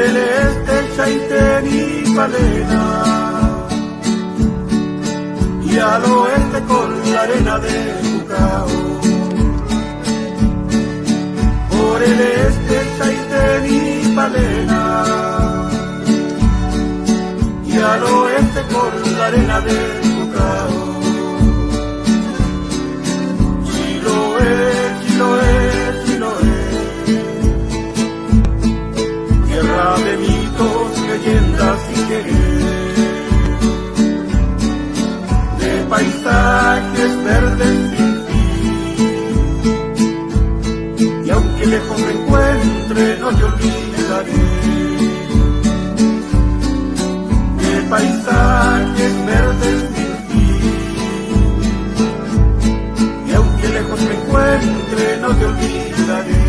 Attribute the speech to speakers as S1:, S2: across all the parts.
S1: el este el Chaitén y Palena, y al oeste con la arena de Cucao. Por el este el Chaitén y Palena, y al oeste con la arena de Cucao. Chiloé, Chiloé, Chiloé, tierra de mitos, leyendas y querer, de paisajes verdes sin fin, y aunque lejos me encuentre no te olvidaré, de paisajes verdes sin fin, y aunque lejos me encuentre no te olvidaré.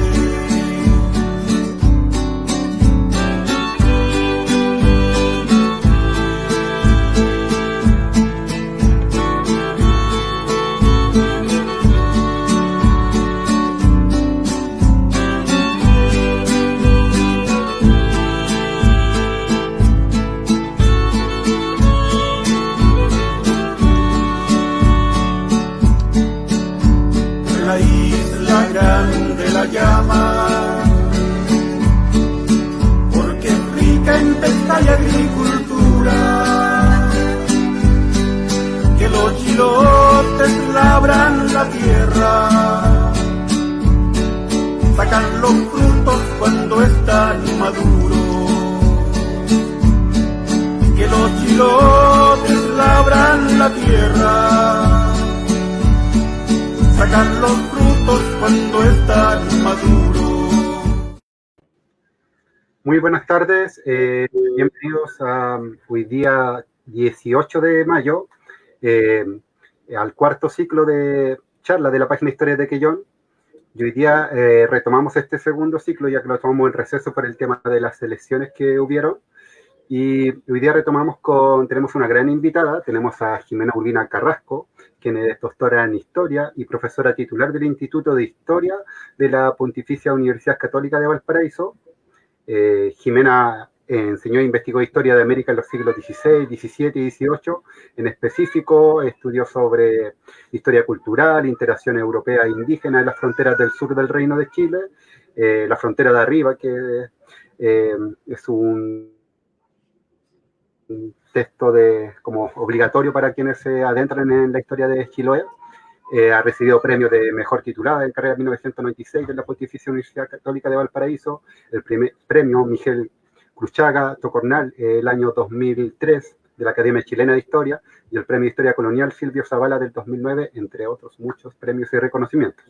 S1: Llama, porque es rica en pesca y agricultura, que los chilotes labran la tierra, sacan los frutos cuando están maduros, que los chilotes labran la tierra, sacan los frutos cuando están maduros.
S2: Muy buenas tardes, bienvenidos a hoy día 18 de mayo, al cuarto ciclo de charla de la página Historia de Quellón. Y hoy día retomamos este segundo ciclo, ya que lo tomamos en receso por el tema de las elecciones que hubieron. Y hoy día tenemos una gran invitada, tenemos a Jimena Urbina Carrasco, quien es doctora en Historia y profesora titular del Instituto de Historia de la Pontificia Universidad Católica de Valparaíso. Jimena enseñó e investigó Historia de América en los siglos XVI, XVII y XVIII. En específico, estudió sobre historia cultural, interacción europea e indígena en las fronteras del sur del Reino de Chile, la frontera de arriba, que es un texto como obligatorio para quienes se adentran en la historia de Chiloé. Ha recibido premios de mejor titulada en carrera 1996 de la Pontificia Universidad Católica de Valparaíso, el primer premio Miguel Cruchaga Tocornal el año 2003 de la Academia Chilena de Historia y el premio Historia Colonial Silvio Zavala del 2009, entre otros muchos premios y reconocimientos.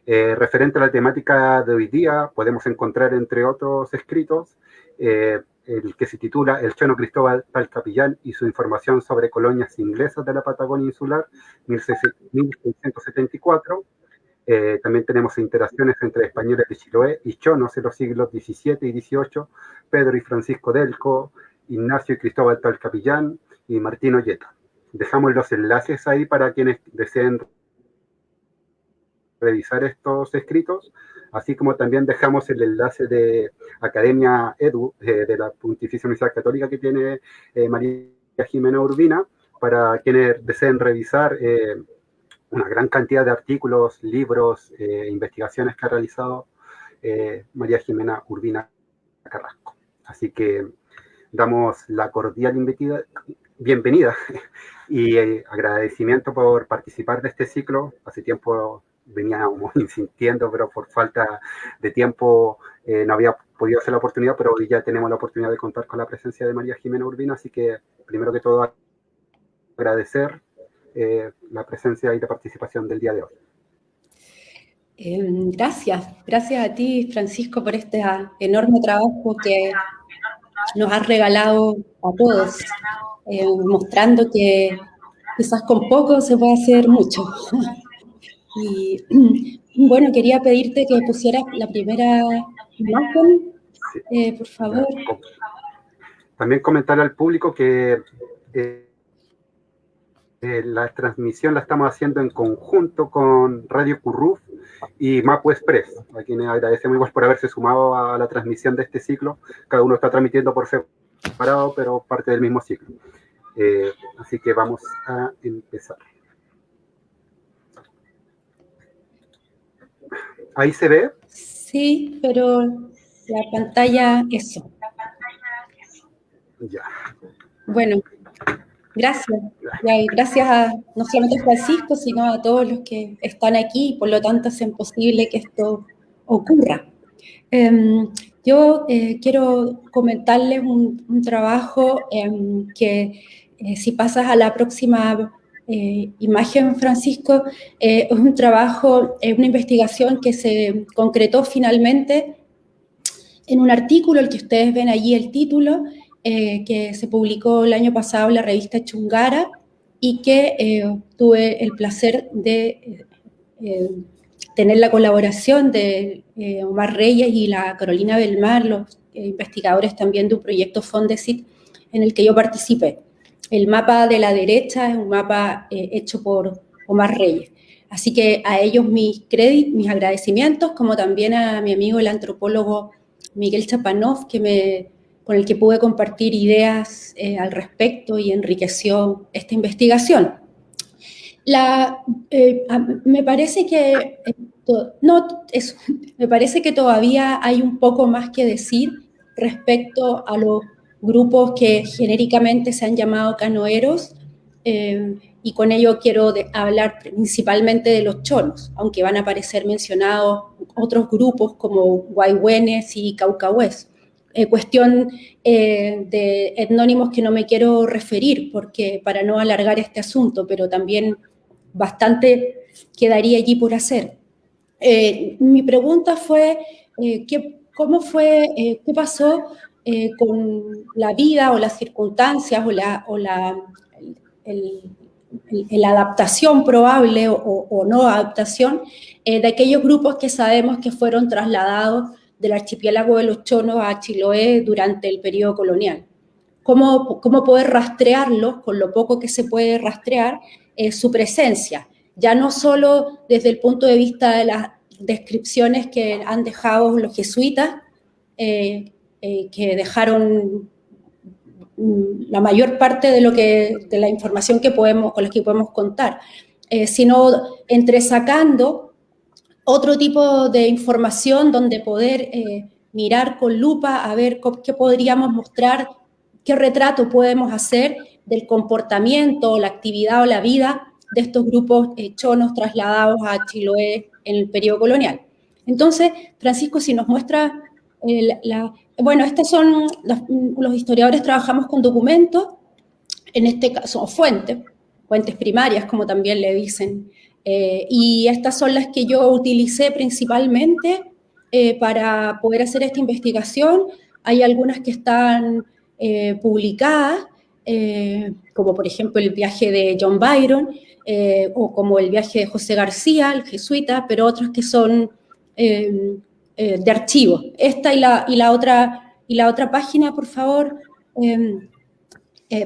S2: Referente a la temática de hoy día, podemos encontrar, entre otros escritos, el que se titula El Chono Cristóbal Talcapillán y su información sobre colonias inglesas de la Patagonia insular, 1674. También tenemos interacciones entre españoles de Chiloé y chonos en los siglos XVII y XVIII, Pedro y Francisco Delco, Ignacio y Cristóbal Talcapillán y Martín Olleta. Dejamos los enlaces ahí para quienes deseen revisar estos escritos, así como también dejamos el enlace de Academia Edu, de la Pontificia Universidad Católica que tiene María Jimena Urbina, para quienes deseen revisar una gran cantidad de artículos, libros, investigaciones que ha realizado María Jimena Urbina Carrasco. Así que damos la cordial bienvenida y agradecimiento por participar de este ciclo. Hace tiempo veníamos insistiendo, pero por falta de tiempo no había podido hacer la oportunidad, pero hoy ya tenemos la oportunidad de contar con la presencia de María Jimena Urbina, así que primero que todo agradecer la presencia y la participación del día de hoy.
S3: Gracias a ti, Francisco, por este enorme trabajo que nos has regalado a todos, mostrando que quizás con poco se puede hacer mucho. Y bueno, quería pedirte que pusieras la primera imagen, por favor.
S2: También comentar al público que la transmisión la estamos haciendo en conjunto con Radio Curruf, y Mapu Express, a quienes agradecemos igual por haberse sumado a la transmisión de este ciclo. Cada uno está transmitiendo por separado, pero parte del mismo ciclo. Así que vamos a empezar. ¿Ahí se ve?
S3: Sí, pero la pantalla, eso.
S2: Ya.
S3: Bueno, gracias. Y gracias a no solamente a Francisco, sino a todos los que están aquí y por lo tanto hacen posible que esto ocurra. Yo quiero comentarles un trabajo que si pasas a la próxima imagen, Francisco, es un trabajo, es una investigación que se concretó finalmente en un artículo, el que ustedes ven allí el título, que se publicó el año pasado en la revista Chungara y que tuve el placer de tener la colaboración de Omar Reyes y la Carolina Belmar, los investigadores también de un proyecto Fondesit en el que yo participé. El mapa de la derecha es un mapa hecho por Omar Reyes. Así que a ellos mis agradecimientos, como también a mi amigo el antropólogo Miguel Chapanov, con el que pude compartir ideas al respecto y enriqueció esta investigación. Me parece que me parece que todavía hay un poco más que decir respecto a los grupos que genéricamente se han llamado canoeros, y con ello quiero hablar principalmente de los chonos, aunque van a aparecer mencionados otros grupos como guayhuenes y caucahués. Cuestión de etnónimos que no me quiero referir porque para no alargar este asunto, pero también bastante quedaría allí por hacer. Mi pregunta fue, ¿qué pasó con la vida o las circunstancias o la adaptación probable o no adaptación de aquellos grupos que sabemos que fueron trasladados del archipiélago de los Chonos a Chiloé durante el periodo colonial? ¿Cómo poder rastrearlos, con lo poco que se puede rastrear, su presencia? Ya no solo desde el punto de vista de las descripciones que han dejado los jesuitas, que dejaron la mayor parte de la información con la que podemos contar, sino entresacando otro tipo de información donde poder mirar con lupa a ver qué podríamos mostrar, qué retrato podemos hacer del comportamiento, la actividad o la vida de estos grupos chonos trasladados a Chiloé en el periodo colonial. Entonces, Francisco, si nos muestra bueno, estos son los historiadores, trabajamos con documentos, en este caso fuentes primarias, como también le dicen, y estas son las que yo utilicé principalmente para poder hacer esta investigación. Hay algunas que están publicadas, como por ejemplo el viaje de John Byron, o como el viaje de José García, el jesuita, pero otras que son de archivo. Esta y la otra página, por favor.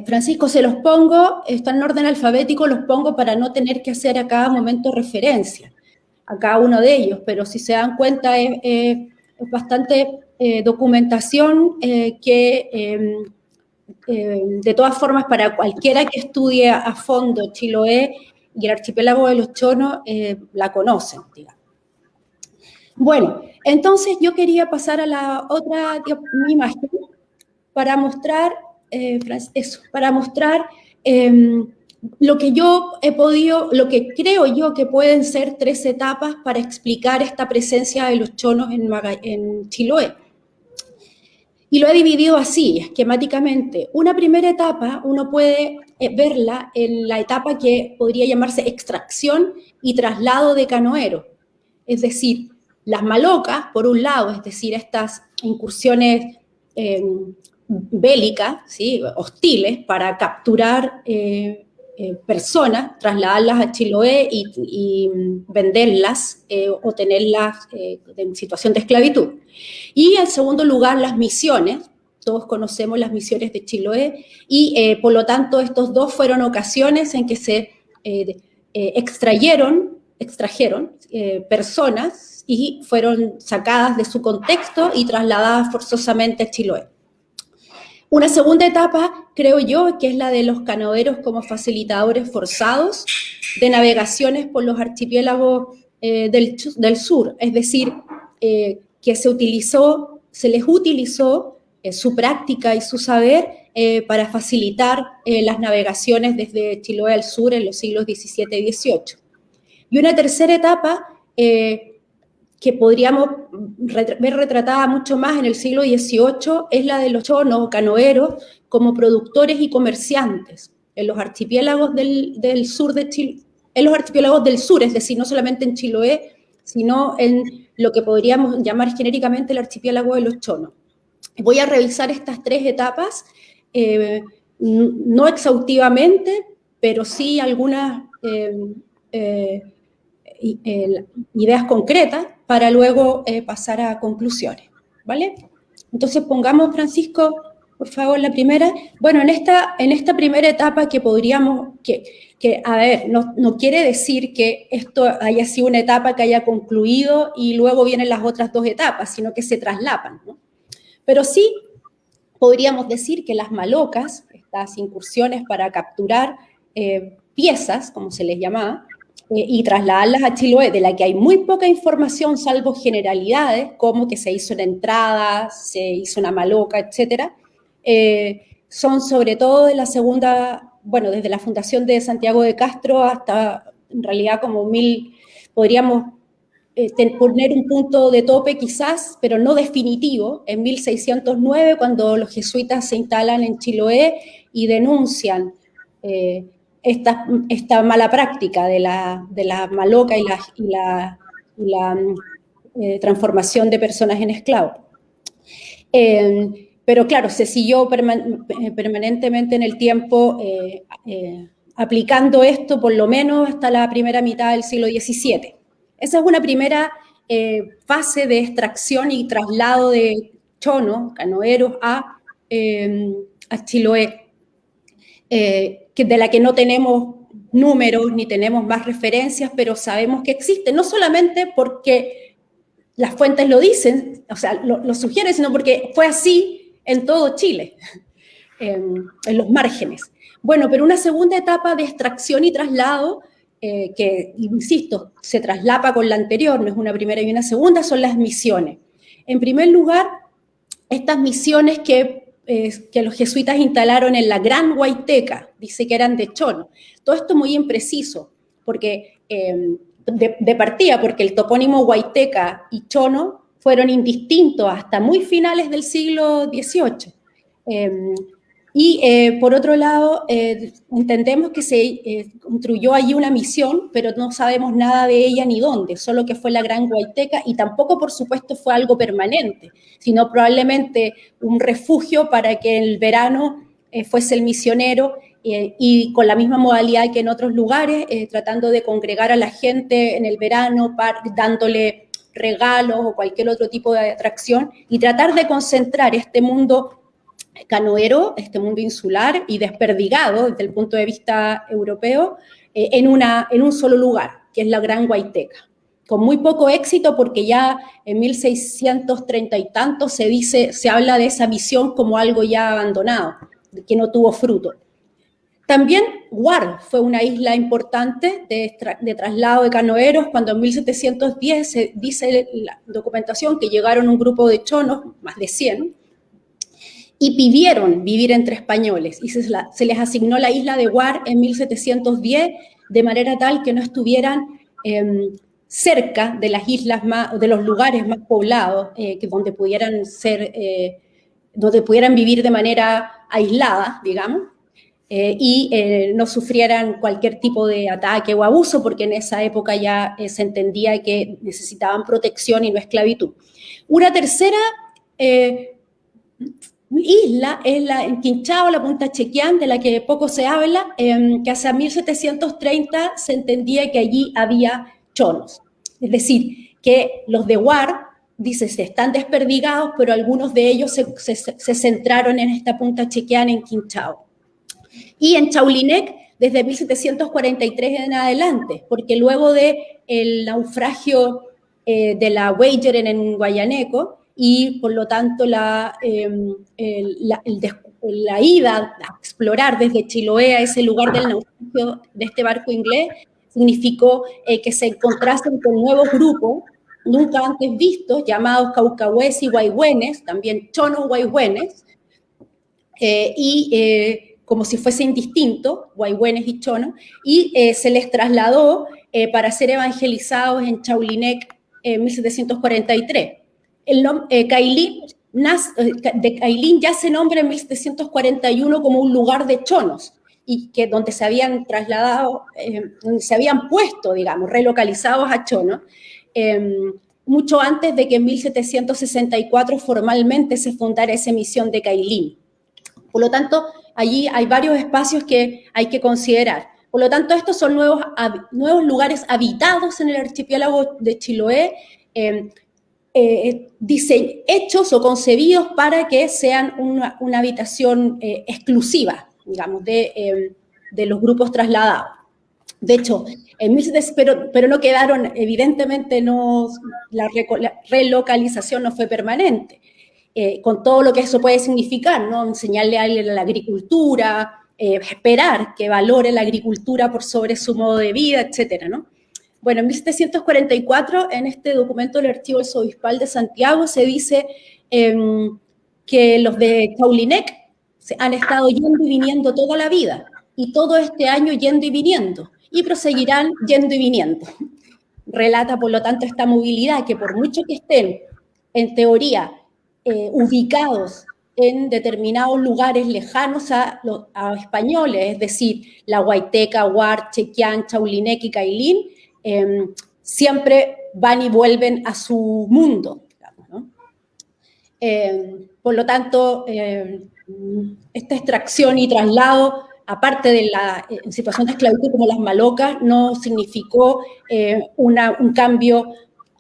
S3: Francisco, se los pongo, están en orden alfabético, los pongo para no tener que hacer a cada momento referencia a cada uno de ellos, pero si se dan cuenta es bastante documentación que de todas formas para cualquiera que estudie a fondo Chiloé y el archipiélago de los Chonos la conocen, digamos. Bueno, entonces yo quería pasar a la otra imagen para mostrar lo que yo he podido, lo que creo yo que pueden ser 3 etapas para explicar esta presencia de los chonos en Chiloé. Y lo he dividido así, esquemáticamente. Una primera etapa, uno puede verla en la etapa que podría llamarse extracción y traslado de canoeros. Es decir, las malocas, por un lado, es decir, estas incursiones bélicas, ¿sí?, hostiles, para capturar personas, trasladarlas a Chiloé y venderlas o tenerlas en situación de esclavitud. Y en segundo lugar, las misiones. Todos conocemos las misiones de Chiloé y por lo tanto estos dos fueron ocasiones en que se extrayeron extrajeron personas y fueron sacadas de su contexto y trasladadas forzosamente a Chiloé. Una segunda etapa, creo yo, que es la de los canoeros como facilitadores forzados de navegaciones por los archipiélagos del sur, es decir, que se les utilizó su práctica y su saber para facilitar las navegaciones desde Chiloé al sur en los siglos XVII y XVIII. Y una tercera etapa que podríamos ver retratada mucho más en el siglo XVIII es la de los chonos o canoeros como productores y comerciantes en los archipiélagos del sur de Chile, en los archipiélagos del sur, es decir, no solamente en Chiloé, sino en lo que podríamos llamar genéricamente el archipiélago de los chonos. Voy a revisar estas tres etapas, no exhaustivamente, pero sí algunas ideas concretas para luego pasar a conclusiones, ¿vale? Entonces pongamos, Francisco, por favor, la primera. Bueno, en esta primera etapa que podríamos, a ver, no quiere decir que esto haya sido una etapa que haya concluido y luego vienen las otras dos etapas, sino que se traslapan, ¿no? Pero sí podríamos decir que las malocas, estas incursiones para capturar piezas, como se les llamaba, y trasladarlas a Chiloé, de la que hay muy poca información, salvo generalidades, como que se hizo una entrada, se hizo una maloca, etc., son sobre todo de la segunda, bueno, desde la fundación de Santiago de Castro hasta, en realidad, como podríamos poner un punto de tope quizás, pero no definitivo, en 1609, cuando los jesuitas se instalan en Chiloé y denuncian esta mala práctica de la maloca y la transformación de personas en esclavos. Pero claro, se siguió permanentemente en el tiempo aplicando esto por lo menos hasta la primera mitad del siglo XVII. Esa es una primera fase de extracción y traslado de chonos, canoeros, a Chiloé, de la que no tenemos números ni tenemos más referencias, pero sabemos que existe, no solamente porque las fuentes lo dicen, o sea, lo sugieren, sino porque fue así en todo Chile, en los márgenes. Bueno, pero una segunda etapa de extracción y traslado, que, insisto, se traslapa con la anterior, no es una primera y una segunda, son las misiones. En primer lugar, estas misiones que los jesuitas instalaron en la Gran Huayteca, dice que eran de chono. Todo esto muy impreciso, porque de partida, porque el topónimo Huayteca y chono fueron indistintos hasta muy finales del siglo XVIII. Por otro lado, entendemos que se construyó allí una misión, pero no sabemos nada de ella ni dónde, solo que fue la Gran Huayteca, y tampoco, por supuesto, fue algo permanente, sino probablemente un refugio para que en el verano fuese el misionero, y con la misma modalidad que en otros lugares, tratando de congregar a la gente en el verano, dándole regalos o cualquier otro tipo de atracción, y tratar de concentrar este mundo canoero, este mundo insular y desperdigado desde el punto de vista europeo, en un solo lugar, que es la Gran Huayteca. Con muy poco éxito, porque ya en 1630 y tanto se habla de esa misión como algo ya abandonado, que no tuvo fruto. También Guar fue una isla importante de traslado de canoeros, cuando en 1710 se dice la documentación que llegaron un grupo de chonos, más de 100, y pidieron vivir entre españoles, y se les asignó la isla de Guar en 1710, de manera tal que no estuvieran cerca de las islas de los lugares más poblados, donde pudieran vivir de manera aislada, digamos, y no sufrieran cualquier tipo de ataque o abuso, porque en esa época ya se entendía que necesitaban protección y no esclavitud. Una tercera isla es en Quinchao, la Punta Chequián, de la que poco se habla, que hacia 1730 se entendía que allí había chonos. Es decir, que los de Guar, dice, están desperdigados, pero algunos de ellos se centraron en esta Punta Chequián en Quinchao. Y en Chaulinec desde 1743 en adelante, porque luego del naufragio de la Wager en Guayaneco, y por lo tanto la ida a explorar desde Chiloé a ese lugar del naufragio de este barco inglés significó que se encontrasen con nuevos grupos nunca antes vistos, llamados caucahues y guayhuenes, también chonos guayhuenes, como si fuese indistinto, guayhuenes y chonos, y se les trasladó para ser evangelizados en Chaulinec en 1743. Cailín ya se nombra en 1741 como un lugar de chonos, y que donde se habían trasladado, donde se habían puesto, digamos, relocalizados a chonos, mucho antes de que en 1764 formalmente se fundara esa misión de Cailín. Por lo tanto, allí hay varios espacios que hay que considerar. Por lo tanto, estos son nuevos lugares habitados en el archipiélago de Chiloé, hechos o concebidos para que sean una habitación exclusiva, digamos, de los grupos trasladados. De hecho, pero no quedaron, evidentemente la relocalización no fue permanente, con todo lo que eso puede significar, ¿no? Enseñarle a alguien la agricultura, esperar que valore la agricultura por sobre su modo de vida, etcétera, ¿no? Bueno, en 1744, en este documento del Archivo Arzobispal de Santiago, se dice que los de Chaulinec han estado yendo y viniendo toda la vida, y todo este año yendo y viniendo, y proseguirán yendo y viniendo. Relata, por lo tanto, esta movilidad que por mucho que estén, en teoría, ubicados en determinados lugares lejanos a españoles, es decir, La Guaiteca, Huarche, Quián, Chaulinec y Cailín, siempre van y vuelven a su mundo, digamos, ¿no? Por lo tanto, esta extracción y traslado, aparte de en situación de esclavitud como las malocas, no significó un cambio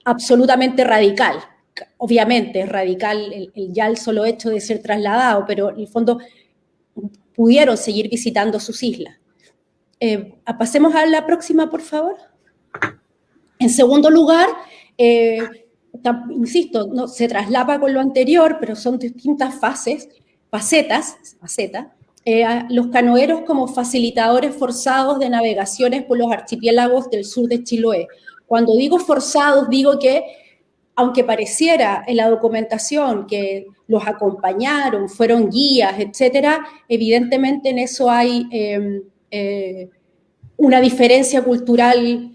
S3: absolutamente radical. Obviamente es radical ya el solo hecho de ser trasladado, pero en el fondo pudieron seguir visitando sus islas. Pasemos a la próxima, por favor. En segundo lugar, insisto, no, se traslapa con lo anterior, pero son distintas facetas, los canoeros como facilitadores forzados de navegaciones por los archipiélagos del sur de Chiloé. Cuando digo forzados, digo que, aunque pareciera en la documentación que los acompañaron, fueron guías, etcétera, evidentemente en eso hay una diferencia cultural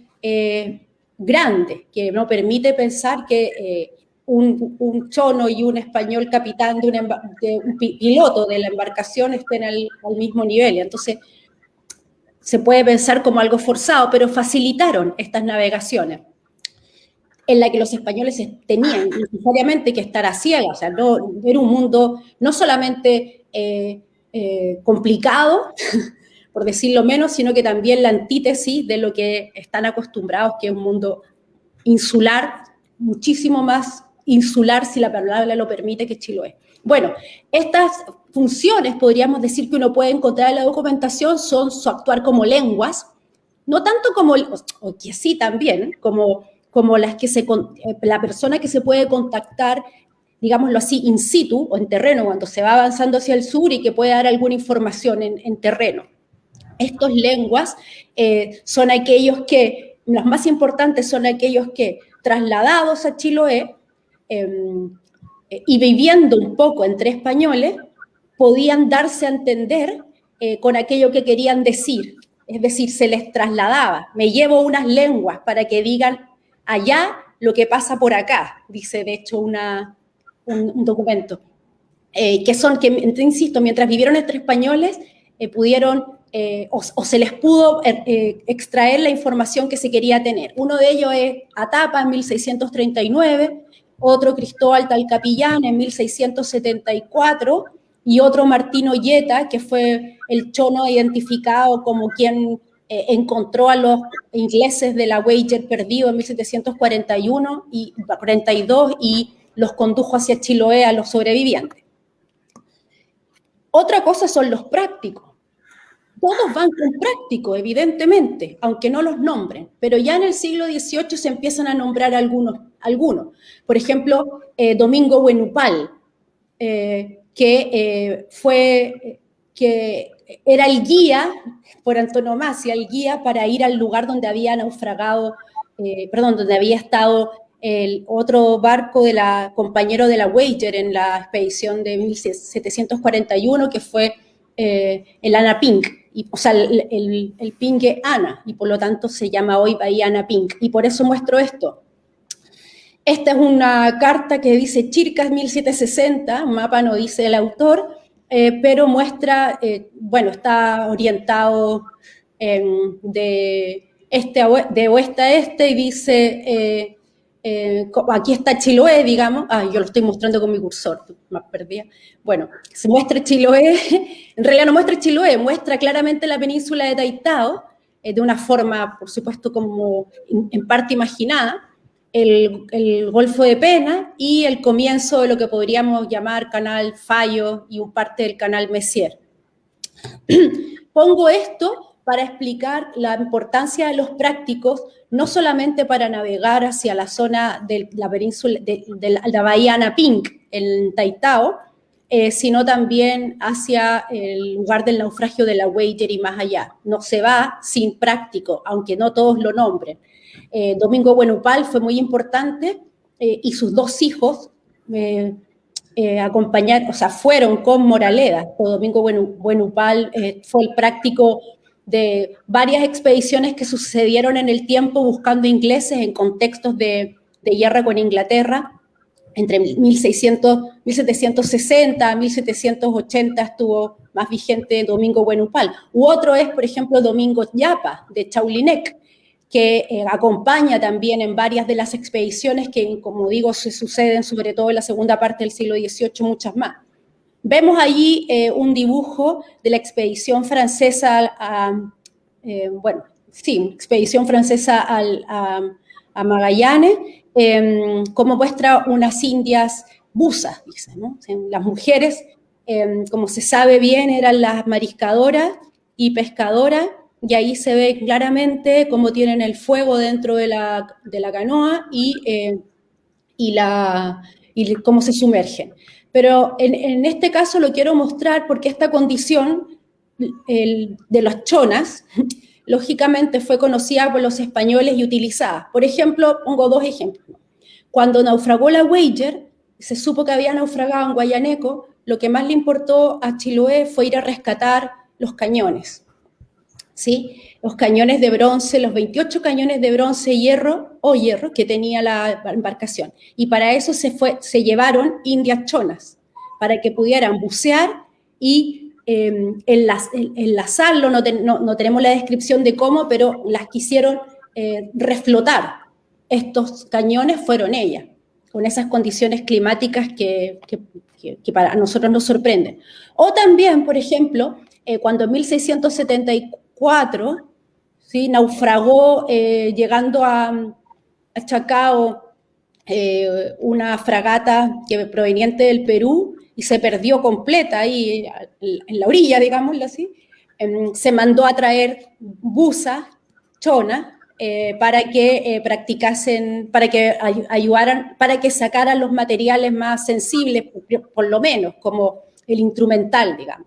S3: grande, que no permite pensar que un chono y un español capitán de un piloto de la embarcación estén al mismo nivel. Entonces, se puede pensar como algo forzado, pero facilitaron estas navegaciones, en la que los españoles tenían necesariamente que estar a ciegas. O sea, no era un mundo no solamente complicado, por decirlo menos, sino que también la antítesis de lo que están acostumbrados, que es un mundo insular, muchísimo más insular, si la palabra lo permite, que Chiloé. Bueno, estas funciones, podríamos decir, que uno puede encontrar en la documentación son su actuar como lenguas, no tanto como, o que sí también, como las que la persona que se puede contactar, digámoslo así, in situ o en terreno, cuando se va avanzando hacia el sur y que puede dar alguna información en terreno. Estos lenguas son aquellos que, los más importantes son aquellos que, trasladados a Chiloé y viviendo un poco entre españoles, podían darse a entender con aquello que querían decir. Es decir, se les trasladaba. Me llevo unas lenguas para que digan allá lo que pasa por acá, dice de hecho un documento. Insisto, mientras vivieron entre españoles, pudieron o se les pudo extraer la información que se quería tener. Uno de ellos es Atapa en 1639, otro Cristóbal Talcapillán en 1674 y otro Martín Olleta, que fue el chono identificado como quien encontró a los ingleses de la Wager perdido en 1741 y 42 y los condujo hacia Chiloé a los sobrevivientes. Otra cosa son los prácticos. todos van con práctico, evidentemente, aunque no los nombren, pero ya en el siglo XVIII se empiezan a nombrar algunos. Por ejemplo, Domingo Buenupal, que era el guía, por antonomasia, el guía para ir al lugar donde había naufragado, donde había estado el otro barco compañero de la Wager en la expedición de 1741, que fue el Ana Pink, o sea, el Pingue Ana, y por lo tanto se llama hoy Bahía Ana Pink, y por eso muestro esto. Esta es una carta que dice Chircas 1760, un mapa no dice el autor, pero muestra, está orientado de oeste a este y dice, aquí está Chiloé, digamos, yo lo estoy mostrando con mi cursor, más perdida. Bueno, se muestra Chiloé, en realidad no muestra Chiloé, muestra claramente la península de Taitao, de una forma, por supuesto, como en parte imaginada, el Golfo de Pena y el comienzo de lo que podríamos llamar Canal Fallo y un parte del Canal Messier. Pongo esto para explicar la importancia de los prácticos, no solamente para navegar hacia la zona de la península, de la bahía Ana Pink, en Taitao, sino también hacia el lugar del naufragio de la Wager y más allá. No se va sin práctico, aunque no todos lo nombren. Domingo Buenupal fue muy importante y sus dos hijos fueron con Moraleda. Domingo Buenupal fue el práctico de varias expediciones que sucedieron en el tiempo buscando ingleses en contextos de guerra con Inglaterra. Entre 1760 a 1780 estuvo más vigente Domingo Buenupal. U otro es, por ejemplo, Domingo Yapa, de Chaulineck, que acompaña también en varias de las expediciones que, como digo, se suceden sobre todo en la segunda parte del siglo XVIII, muchas más. Vemos allí un dibujo de la expedición francesa expedición francesa a Magallanes, como muestra unas indias buzas, dice, ¿no? Las mujeres, como se sabe bien, eran las mariscadoras y pescadoras, y ahí se ve claramente cómo tienen el fuego dentro de la canoa y cómo se sumergen. Pero en este caso lo quiero mostrar porque esta condición de las chonas, lógicamente fue conocida por los españoles y utilizada. Por ejemplo, pongo dos ejemplos. Cuando naufragó la Wager, se supo que había naufragado en Guayaneco, lo que más le importó a Chiloé fue ir a rescatar los cañones. ¿Sí? Los cañones de bronce, los 28 cañones de bronce hierro que tenía la embarcación. Y para eso se llevaron indias chonas, para que pudieran bucear y enlazarlo, no tenemos la descripción de cómo, pero las quisieron reflotar. Estos cañones fueron ellas, con esas condiciones climáticas que para nosotros nos sorprenden. O también, por ejemplo, cuando en 1674, ¿sí?, naufragó llegando a Chacao una fragata proveniente del Perú y se perdió completa ahí en la orilla, digámoslo así, se mandó a traer buzas, chonas, para que practicasen, para que ayudaran, para que sacaran los materiales más sensibles, por lo menos, como el instrumental, digamos.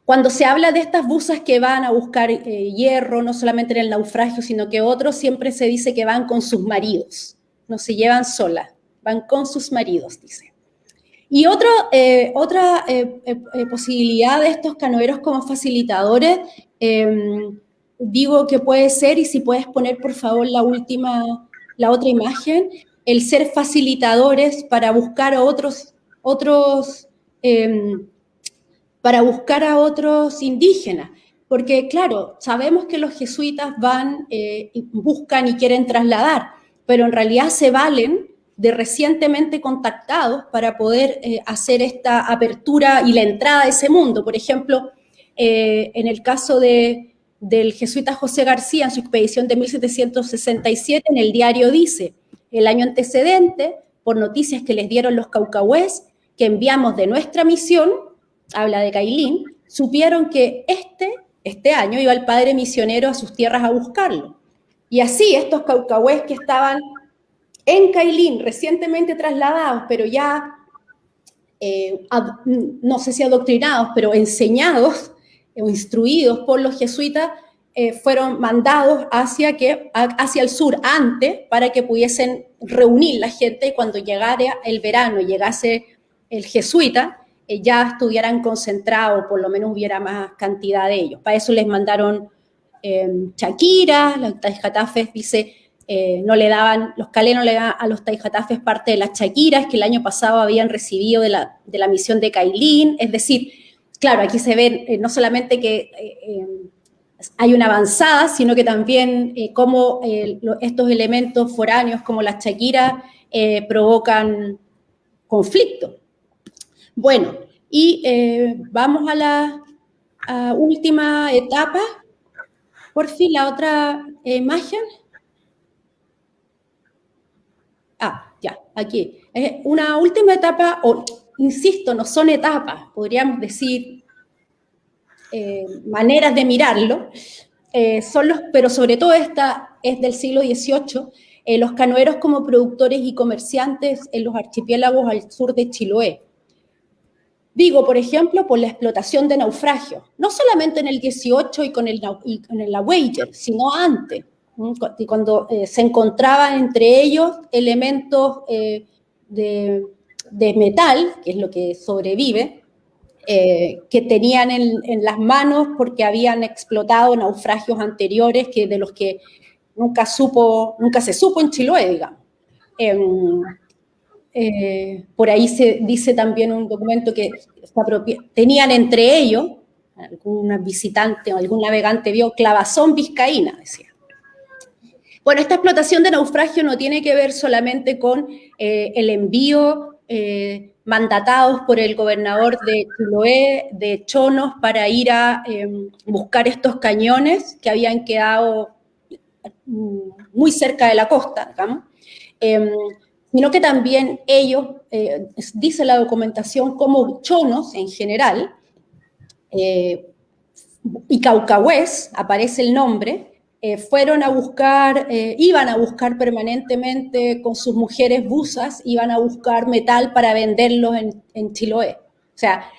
S3: Cuando se habla de estas buzas que van a buscar hierro, no solamente en el naufragio, sino que otros, siempre se dice que van con sus maridos, no se llevan solas, van con sus maridos, dice. Y otra posibilidad de estos canoeros como facilitadores, digo que puede ser, y si puedes poner por favor la otra imagen, el ser facilitadores para buscar a otros indígenas, porque claro, sabemos que los jesuitas van, buscan y quieren trasladar, pero en realidad se valen de recientemente contactados para poder hacer esta apertura y la entrada a ese mundo. Por ejemplo, en el caso del jesuita José García, en su expedición de 1767, en el diario dice: el año antecedente, por noticias que les dieron los caucahués, que enviamos de nuestra misión, habla de Cailín, supieron que este año iba el padre misionero a sus tierras a buscarlo. Y así estos caucahués que estaban en Cailín, recientemente trasladados, pero ya, no sé si adoctrinados, pero enseñados o instruidos por los jesuitas, fueron mandados hacia el sur antes para que pudiesen reunir la gente y cuando llegara el verano y llegase el jesuita, ya estuvieran concentrados, por lo menos hubiera más cantidad de ellos. Para eso les mandaron chaquiras, los taijatafes, dice, no le daban, los calés no le daban a los taijatafes parte de las chaquiras que el año pasado habían recibido de la misión de Cailín. Es decir, claro, aquí se ve no solamente que hay una avanzada, sino que también cómo estos elementos foráneos como las chaquiras provocan conflicto. Bueno, y vamos a la última etapa. Por fin, la otra imagen. Ya, aquí. Una última etapa, o insisto, no son etapas, podríamos decir maneras de mirarlo, pero sobre todo esta es del siglo XVIII, los canoeros como productores y comerciantes en los archipiélagos al sur de Chiloé. Digo, por ejemplo, por la explotación de naufragios, no solamente en el 18 y con la Voyager, sino antes, cuando se encontraban entre ellos elementos de metal, que es lo que sobrevive, que tenían en las manos porque habían explotado naufragios anteriores de los que nunca se supo en Chiloé, digamos. Por ahí se dice también un documento que tenían entre ellos, algún visitante o algún navegante vio clavazón vizcaína, decía. Bueno, esta explotación de naufragio no tiene que ver solamente con el envío mandatados por el gobernador de Chiloé, de chonos, para ir a buscar estos cañones que habían quedado muy cerca de la costa, digamos, sino que también ellos, dice la documentación, como chonos en general, y caucahués, aparece el nombre, iban a buscar permanentemente con sus mujeres buzas, iban a buscar metal para venderlos en Chiloé. O sea,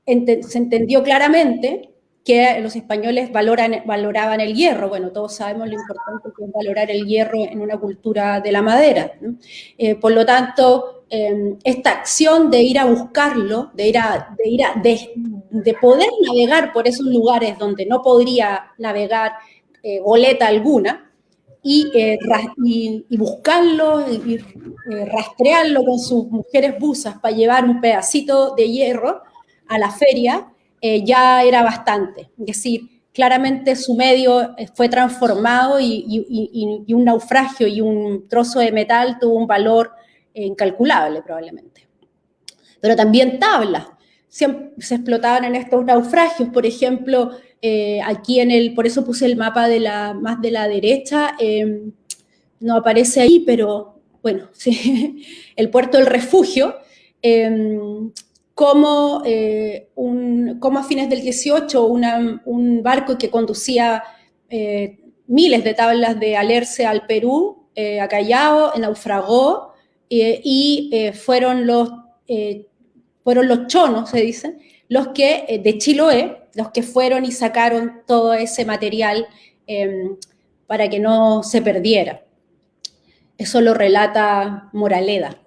S3: se entendió claramente que los españoles valoraban el hierro. Bueno, todos sabemos lo importante que es valorar el hierro en una cultura de la madera, ¿no? Por lo tanto, esta acción de ir a buscarlo, de poder navegar por esos lugares donde no podría navegar goleta alguna, y buscarlo y rastrearlo con sus mujeres buzas para llevar un pedacito de hierro a la feria, ya era bastante. Es decir, claramente su medio fue transformado y un naufragio y un trozo de metal tuvo un valor incalculable probablemente. Pero también tablas se explotaban en estos naufragios. Por ejemplo, aquí por eso puse el mapa más de la derecha, no aparece ahí, pero bueno, sí, el puerto del Refugio, como a fines del 18 un barco que conducía miles de tablas de Alerce al Perú, a Callao, naufragó, y fueron los chonos, se dicen, los que de Chiloé, los que fueron y sacaron todo ese material para que no se perdiera. Eso lo relata Moraleda.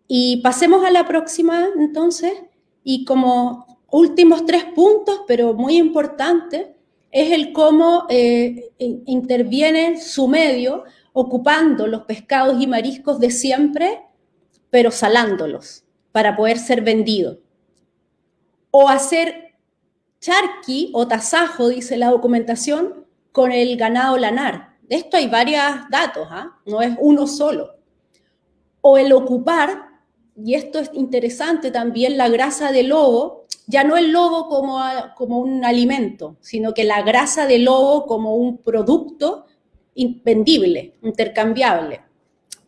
S3: Y pasemos a la próxima, entonces, y como últimos 3 puntos, pero muy importante, es el cómo interviene su medio ocupando los pescados y mariscos de siempre, pero salándolos para poder ser vendidos. O hacer charqui o tasajo, dice la documentación, con el ganado lanar. De esto hay varios datos, no es uno solo. O el ocupar, y esto es interesante también, la grasa de lobo, ya no el lobo como un alimento, sino que la grasa de lobo como un producto vendible, intercambiable.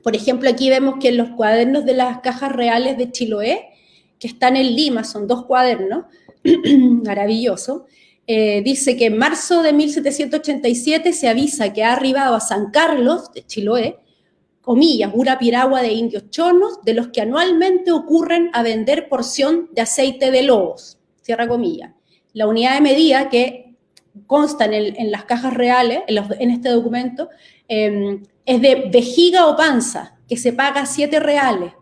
S3: Por ejemplo, aquí vemos que en los cuadernos de las cajas reales de Chiloé, que están en Lima, son 2 cuadernos, maravilloso, dice que en marzo de 1787 se avisa que ha arribado a San Carlos de Chiloé, comillas, una piragua de indios chonos, de los que anualmente ocurren a vender porción de aceite de lobos, cierra comillas. La unidad de medida que consta en las cajas reales, en este documento, es de vejiga o panza, que se paga 7 reales.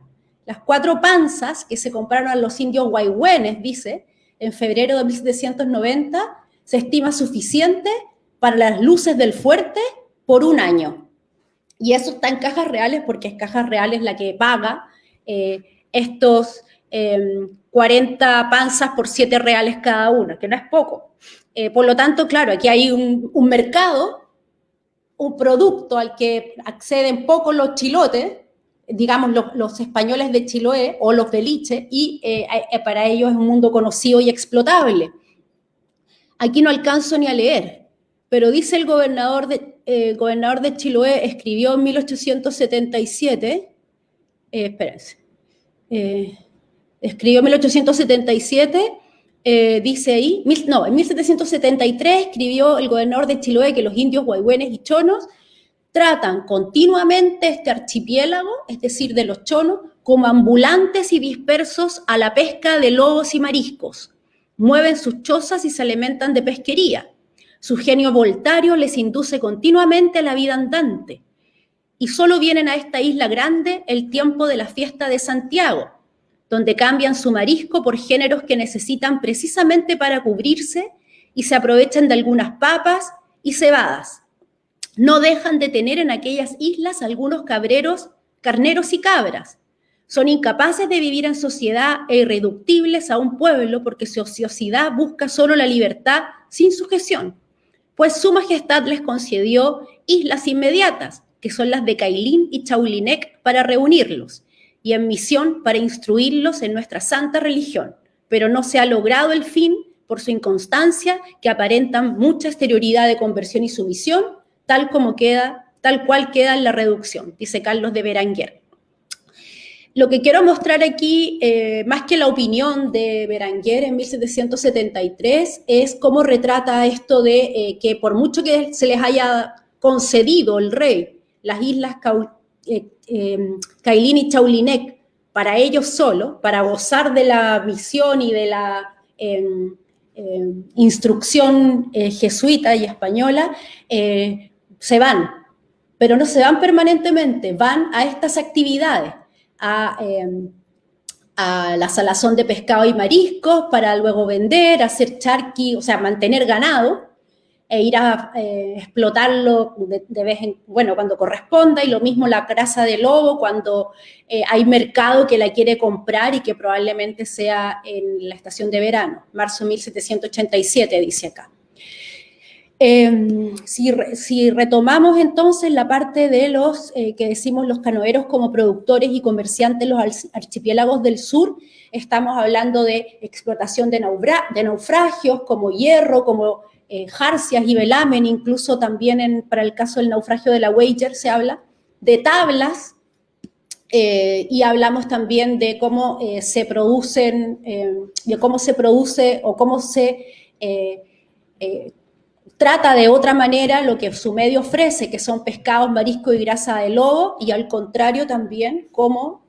S3: Las 4 panzas que se compraron a los indios guayhuenes, dice, en febrero de 1790, se estima suficiente para las luces del fuerte por un año. Y eso está en cajas reales porque es cajas reales la que paga estos 40 panzas por 7 reales cada una, que no es poco. Por lo tanto, claro, aquí hay un mercado, un producto al que acceden pocos los chilotes, digamos los españoles de Chiloé o los de Liche, y para ellos es un mundo conocido y explotable. Aquí no alcanzo ni a leer, pero dice el gobernador de Chiloé, escribió en 1877, escribió en 1877, dice ahí, en 1773 escribió el gobernador de Chiloé que los indios guayhuenes y chonos tratan continuamente este archipiélago, es decir, de los chonos, como ambulantes y dispersos a la pesca de lobos y mariscos. Mueven sus chozas y se alimentan de pesquería. Su genio voltario les induce continuamente a la vida andante. Y solo vienen a esta isla grande el tiempo de la fiesta de Santiago, donde cambian su marisco por géneros que necesitan precisamente para cubrirse y se aprovechan de algunas papas y cebadas. No dejan de tener en aquellas islas algunos carneros y cabras. Son incapaces de vivir en sociedad e irreductibles a un pueblo porque su ociosidad busca solo la libertad sin sujeción, pues su majestad les concedió islas inmediatas, que son las de Cailín y Chaulinec, para reunirlos, y en misión para instruirlos en nuestra santa religión, pero no se ha logrado el fin por su inconstancia, que aparentan mucha exterioridad de conversión y sumisión, tal cual queda en la reducción, dice Carlos de Berenguer. Lo que quiero mostrar aquí, más que la opinión de Berenguer en 1773, es cómo retrata esto de que por mucho que se les haya concedido el rey las islas Cailín y Chaulinec para ellos solo, para gozar de la misión y de la instrucción jesuita y española, se van, pero no se van permanentemente, van a estas actividades, a la salazón de pescado y mariscos para luego vender, hacer charqui, o sea, mantener ganado e ir a explotarlo de vez en cuando corresponda, y lo mismo la caza de lobo cuando hay mercado que la quiere comprar y que probablemente sea en la estación de verano, marzo 1787 dice acá. Si retomamos entonces la parte de los que decimos los canoeros como productores y comerciantes en los archipiélagos del sur, estamos hablando de explotación de naufragios como Hierro, como jarcias y velamen, incluso también para el caso del naufragio de la Wager se habla de tablas, y hablamos también de cómo se producen, o cómo se trata de otra manera lo que su medio ofrece, que son pescados, marisco y grasa de lobo, y al contrario también cómo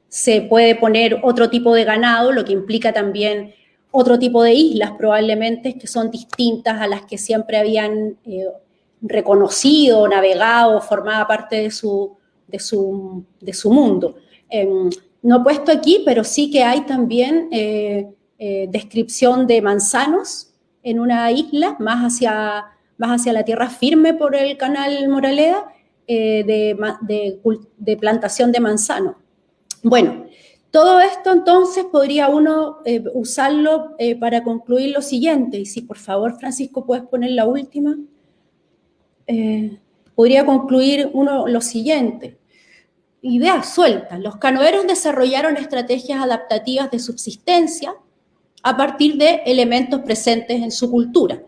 S3: se puede poner otro tipo de ganado, lo que implica también otro tipo de islas probablemente que son distintas a las que siempre habían reconocido, navegado, formaba parte de su mundo. No he puesto aquí, pero sí que hay también descripción de manzanos en una isla, más hacia la tierra firme por el canal Moraleda, de plantación de manzano. Bueno, todo esto entonces podría uno usarlo para concluir lo siguiente, y si por favor Francisco puedes poner la última, podría concluir uno lo siguiente. Ideas sueltas. Los canoeros desarrollaron estrategias adaptativas de subsistencia a partir de elementos presentes en su cultura.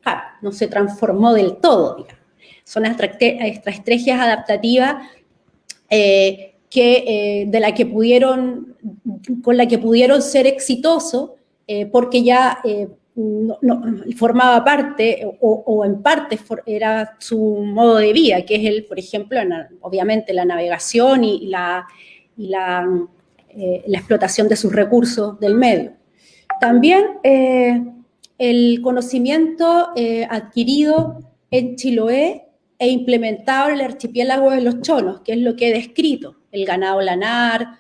S3: Claro, no se transformó del todo, digamos. Son estrategias adaptativas de las que pudieron con la que pudieron ser exitosos, porque ya formaba parte, o en parte era su modo de vida, que es por ejemplo, obviamente la navegación y la explotación de sus recursos del medio. También el conocimiento adquirido en Chiloé e implementado en el archipiélago de los Chonos, que es lo que he descrito, el ganado lanar,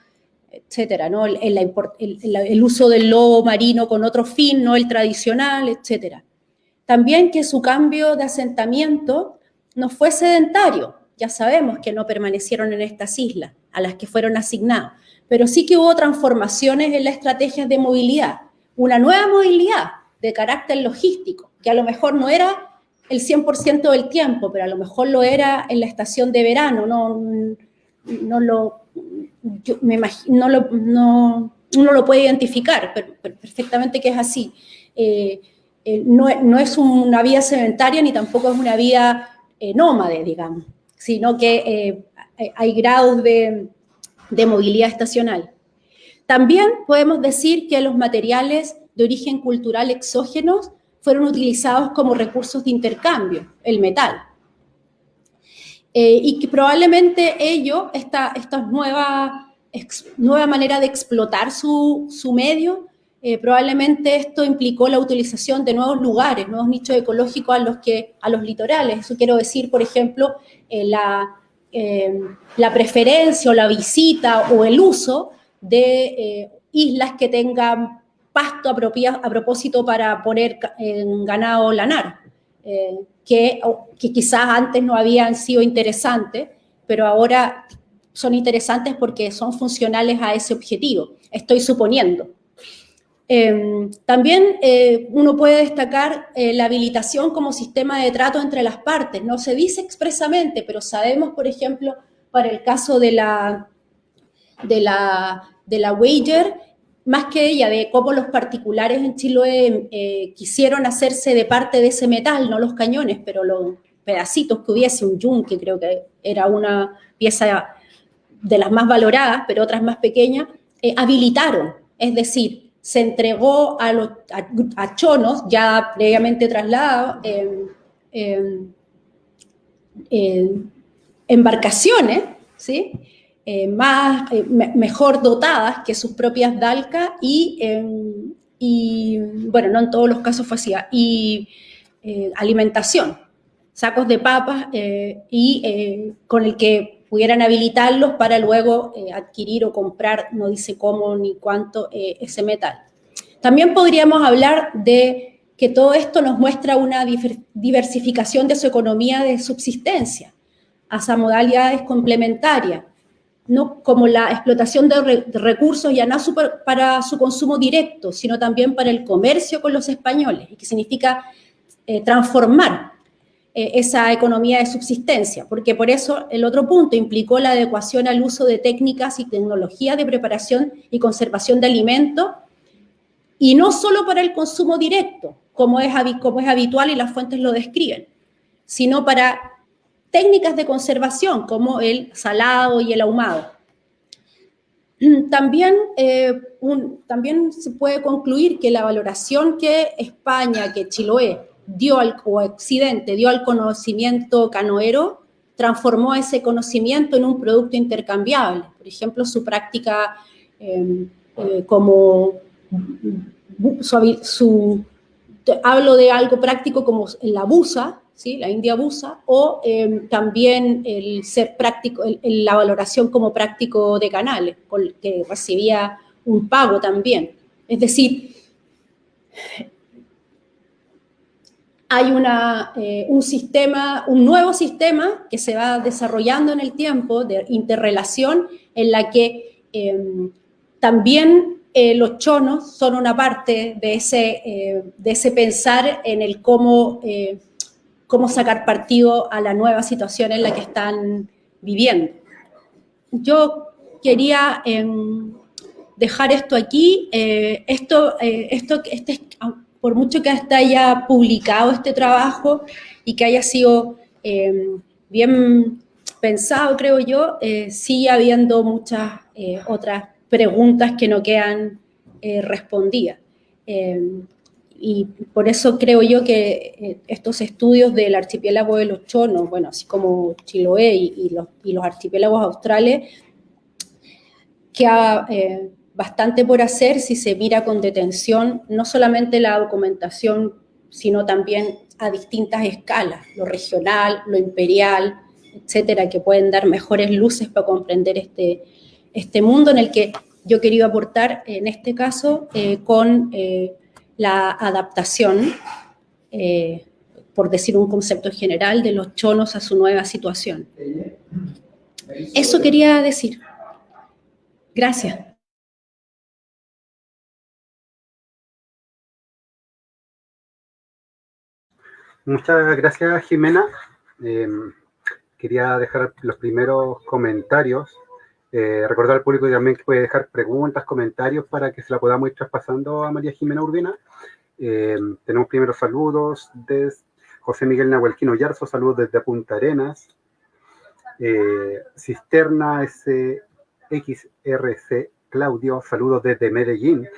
S3: etcétera, ¿no? El uso del lobo marino con otro fin, no el tradicional, etcétera. También que su cambio de asentamiento no fue sedentario, ya sabemos que no permanecieron en estas islas a las que fueron asignados, pero sí que hubo transformaciones en las estrategias de movilidad, una nueva movilidad de carácter logístico, que a lo mejor no era el 100% del tiempo, pero a lo mejor lo era en la estación de verano, uno lo puede identificar perfectamente que es así. No es una vida sedentaria ni tampoco es una vida nómade, digamos, sino que hay grados de movilidad estacional. También podemos decir que los materiales de origen cultural exógenos fueron utilizados como recursos de intercambio, el metal. Y que probablemente esta nueva manera de explotar su medio, probablemente esto implicó la utilización de nuevos lugares, nuevos nichos ecológicos a los litorales. Eso quiero decir, por ejemplo, la preferencia o la visita o el uso de islas que tengan pasto a propósito para poner ganado lanar, que quizás antes no habían sido interesantes, pero ahora son interesantes porque son funcionales a ese objetivo, estoy suponiendo. También uno puede destacar la habilitación como sistema de trato entre las partes. No se dice expresamente, pero sabemos, por ejemplo, para el caso de la Wager, más que ella, de cómo los particulares en Chiloé quisieron hacerse de parte de ese metal, no los cañones, pero los pedacitos que hubiese, un yunque, creo que era una pieza de las más valoradas, pero otras más pequeñas, habilitaron, es decir, se entregó a chonos ya previamente trasladados, embarcaciones, ¿sí? Mejor dotadas que sus propias dalcas y, bueno, no en todos los casos fue así, y alimentación, sacos de papas con el que pudieran habilitarlos para luego adquirir o comprar, no dice cómo ni cuánto, ese metal. También podríamos hablar de que todo esto nos muestra una diversificación de su economía de subsistencia hacia modalidades complementarias, no como la explotación de recursos ya no para su consumo directo, sino también para el comercio con los españoles, y que significa transformar esa economía de subsistencia, porque por eso el otro punto implicó la adecuación al uso de técnicas y tecnologías de preparación y conservación de alimentos, y no solo para el consumo directo, como es habitual y las fuentes lo describen, sino para técnicas de conservación como el salado y el ahumado. También se puede concluir que la valoración que España, que Chiloé o Occidente dio al conocimiento canoero, transformó ese conocimiento en un producto intercambiable. Por ejemplo, su práctica hablo de algo práctico como la buza, ¿sí? La india buza, o también el ser práctico, la valoración como práctico de canales, que recibía un pago también. Es decir, hay un nuevo sistema que se va desarrollando en el tiempo de interrelación en la que también los chonos son una parte de ese pensar en el cómo sacar partido a la nueva situación en la que están viviendo. Yo quería dejar esto aquí. Por mucho que hasta haya publicado este trabajo y que haya sido bien pensado, creo yo, sigue habiendo muchas otras preguntas que no quedan respondidas. Y por eso creo yo que estos estudios del archipiélago de los Chonos, bueno, así como Chiloé y los archipiélagos australes, queda bastante por hacer si se mira con detención no solamente la documentación, sino también a distintas escalas, lo regional, lo imperial, etcétera, que pueden dar mejores luces para comprender este mundo en el que yo quería aportar, en este caso, con la adaptación, por decir un concepto general, de los chonos a su nueva situación. Eso quería decir. Gracias.
S2: Muchas gracias, Jimena. Quería dejar los primeros comentarios. Recordar al público también que puede dejar preguntas, comentarios para que se la podamos ir traspasando a María Jimena Urbina. Tenemos primeros saludos de José Miguel Nahuelquino Yarzo, saludos desde Punta Arenas. Cisterna SXRC Claudio, saludos desde Medellín.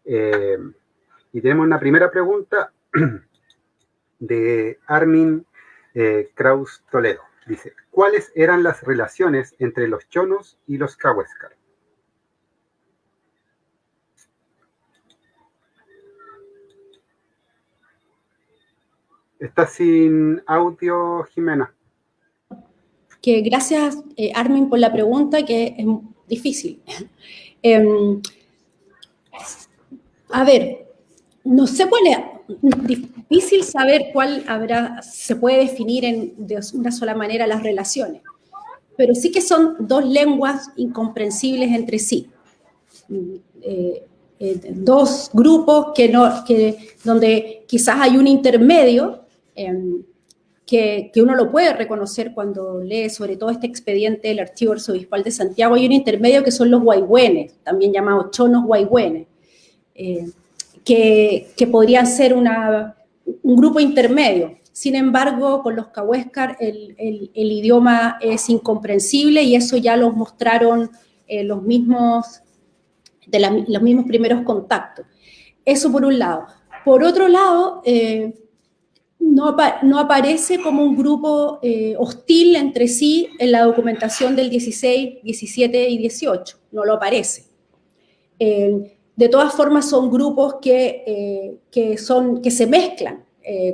S2: Y tenemos una primera pregunta de Armin Kraus Toledo. Dice, ¿cuáles eran las relaciones entre los chonos y los cahuéscar? Está sin audio, Jimena.
S3: Que gracias, Armin, por la pregunta, que es difícil. A ver, no sé cuál es, difícil saber cuál se puede definir de una sola manera las relaciones, pero sí que son dos lenguas incomprensibles entre sí. Dos grupos donde quizás hay un intermedio, que uno lo puede reconocer cuando lee sobre todo este expediente del Archivo Arzobispal de Santiago. Hay un intermedio que son los huayhuenes, también llamados chonos huayhuenes, que podrían ser un grupo intermedio. Sin embargo, con los cahuéscar el idioma es incomprensible y eso ya lo mostraron los mismos primeros contactos. Eso por un lado. Por otro lado, no aparece como un grupo hostil entre sí en la documentación del 16, 17 y 18, no lo aparece. De todas formas son grupos que se mezclan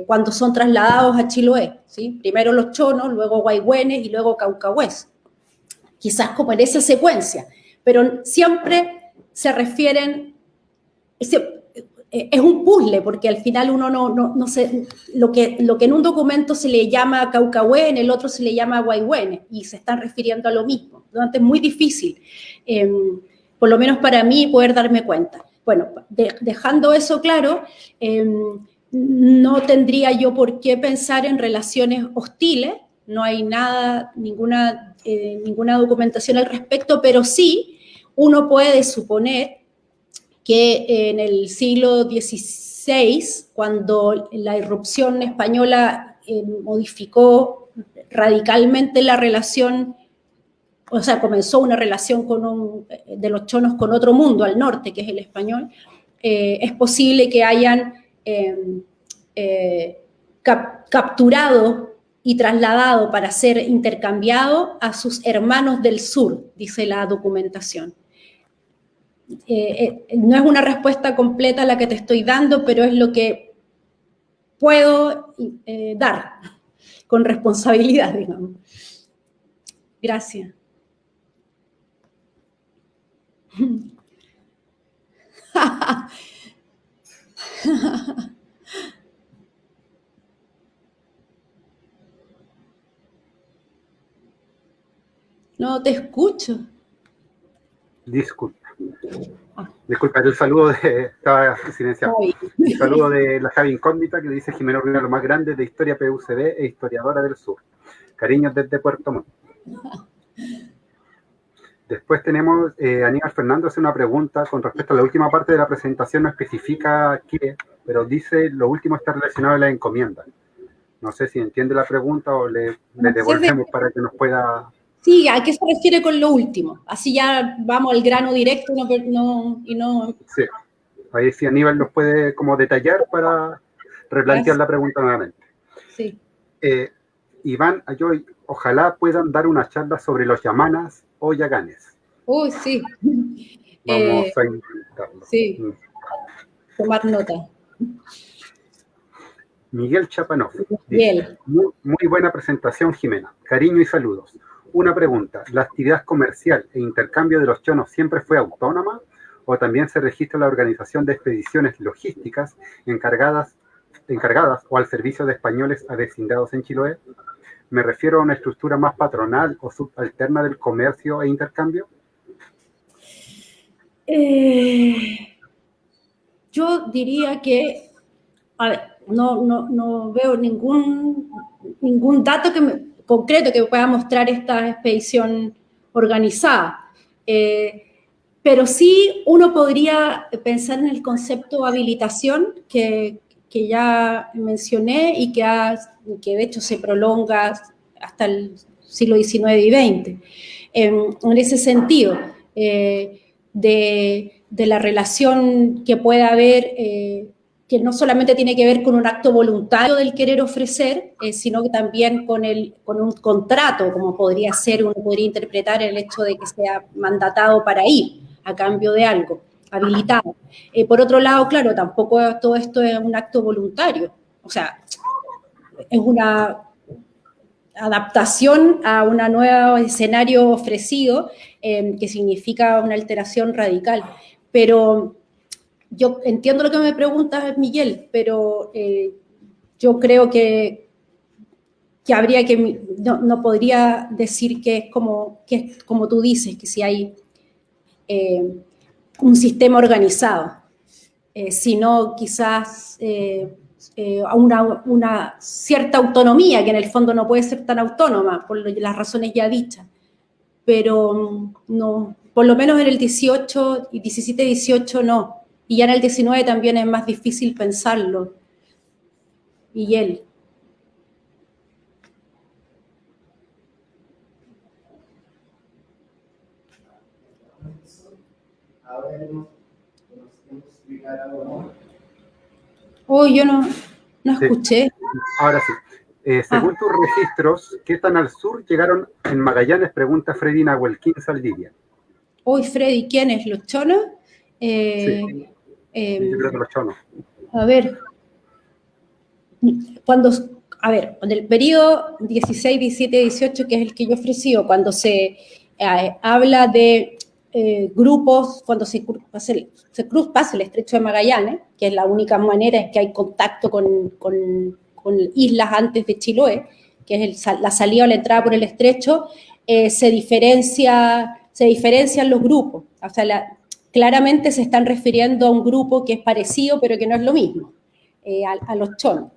S3: cuando son trasladados a Chiloé, ¿sí? Primero los chonos, luego huayhuenes y luego caucahués, quizás como en esa secuencia, pero siempre se refieren... Es un puzzle, porque al final uno no sé, lo que en un documento se le llama caucahué, en el otro se le llama huayhuene, y se están refiriendo a lo mismo. Entonces es muy difícil, por lo menos para mí, poder darme cuenta. Bueno, dejando eso claro, no tendría yo por qué pensar en relaciones hostiles, no hay ninguna documentación al respecto, pero sí uno puede suponer que en el siglo XVI, cuando la irrupción española modificó radicalmente la relación, o sea, comenzó una relación de los chonos con otro mundo, al norte, que es el español, es posible que hayan capturado y trasladado para ser intercambiado a sus hermanos del sur, dice la documentación. No es una respuesta completa la que te estoy dando, pero es lo que puedo dar con responsabilidad, digamos. Gracias. No te escucho.
S2: Disculpa, el saludo estaba silenciado. El saludo de la Javi Incógnita, que dice Jimena Urbina, lo más grande de Historia PUCD e historiadora del sur. Cariños desde Puerto Montt. Después tenemos Aníbal Fernando hace una pregunta con respecto a la última parte de la presentación, no especifica qué, pero dice lo último está relacionado a la encomienda. No sé si entiende la pregunta o le devolvemos para que nos pueda
S3: Sí, ¿a qué se refiere con lo último? Así ya vamos al grano directo y no.
S2: Sí, ahí sí Aníbal nos puede como detallar para replantear la pregunta nuevamente.
S3: Sí.
S2: Iván Ayoy, ojalá puedan dar una charla sobre los yamanas o yaganes.
S3: Uy, sí.
S2: Vamos a intentarlo.
S3: Sí, tomar nota.
S2: Miguel Chapanov dice,
S3: Miguel.
S2: muy buena presentación, Jimena. Cariño y saludos. Una pregunta, ¿la actividad comercial e intercambio de los chonos siempre fue autónoma o también se registra la organización de expediciones logísticas encargadas o al servicio de españoles avecindados en Chiloé? Me refiero a una estructura más patronal o subalterna del comercio e intercambio.
S3: Yo diría que, a ver, no veo ningún dato concreto que pueda mostrar esta expedición organizada. Pero sí uno podría pensar en el concepto de habilitación que ya mencioné y que de hecho se prolonga hasta el siglo XIX y XX. En ese sentido, de la relación que pueda haber, que no solamente tiene que ver con un acto voluntario del querer ofrecer, sino que también con un contrato, como podría ser, uno podría interpretar el hecho de que sea mandatado para ir a cambio de algo, habilitado. Por otro lado, claro, tampoco todo esto es un acto voluntario, o sea, es una adaptación a un nuevo escenario ofrecido, que significa una alteración radical. Pero yo entiendo lo que me preguntas, Miguel, pero yo creo que habría que, no podría decir que es como tú dices, que si hay un sistema organizado, sino quizás una cierta autonomía, que en el fondo no puede ser tan autónoma, por las razones ya dichas. Pero no, por lo menos en el 18, 17, 18 no. Y ya en el 19 también es más difícil pensarlo. Y él. Oh, yo no escuché.
S2: Sí. Ahora sí. Según tus registros, ¿qué tan al sur llegaron en Magallanes? Pregunta Freddy Nahuelquín Saldivia.
S3: Uy, Freddy, ¿quiénes? ¿Los chonos?
S2: Sí. Yo creo que los chonos.
S3: A ver, en el periodo 16, 17, 18, que es el que yo he ofrecido, cuando se habla de grupos, cuando pasa el estrecho de Magallanes, que es la única manera en que hay contacto con islas antes de Chiloé, que es la salida o la entrada por el estrecho, se diferencian los grupos. O sea, claramente se están refiriendo a un grupo que es parecido, pero que no es lo mismo, a los chonos.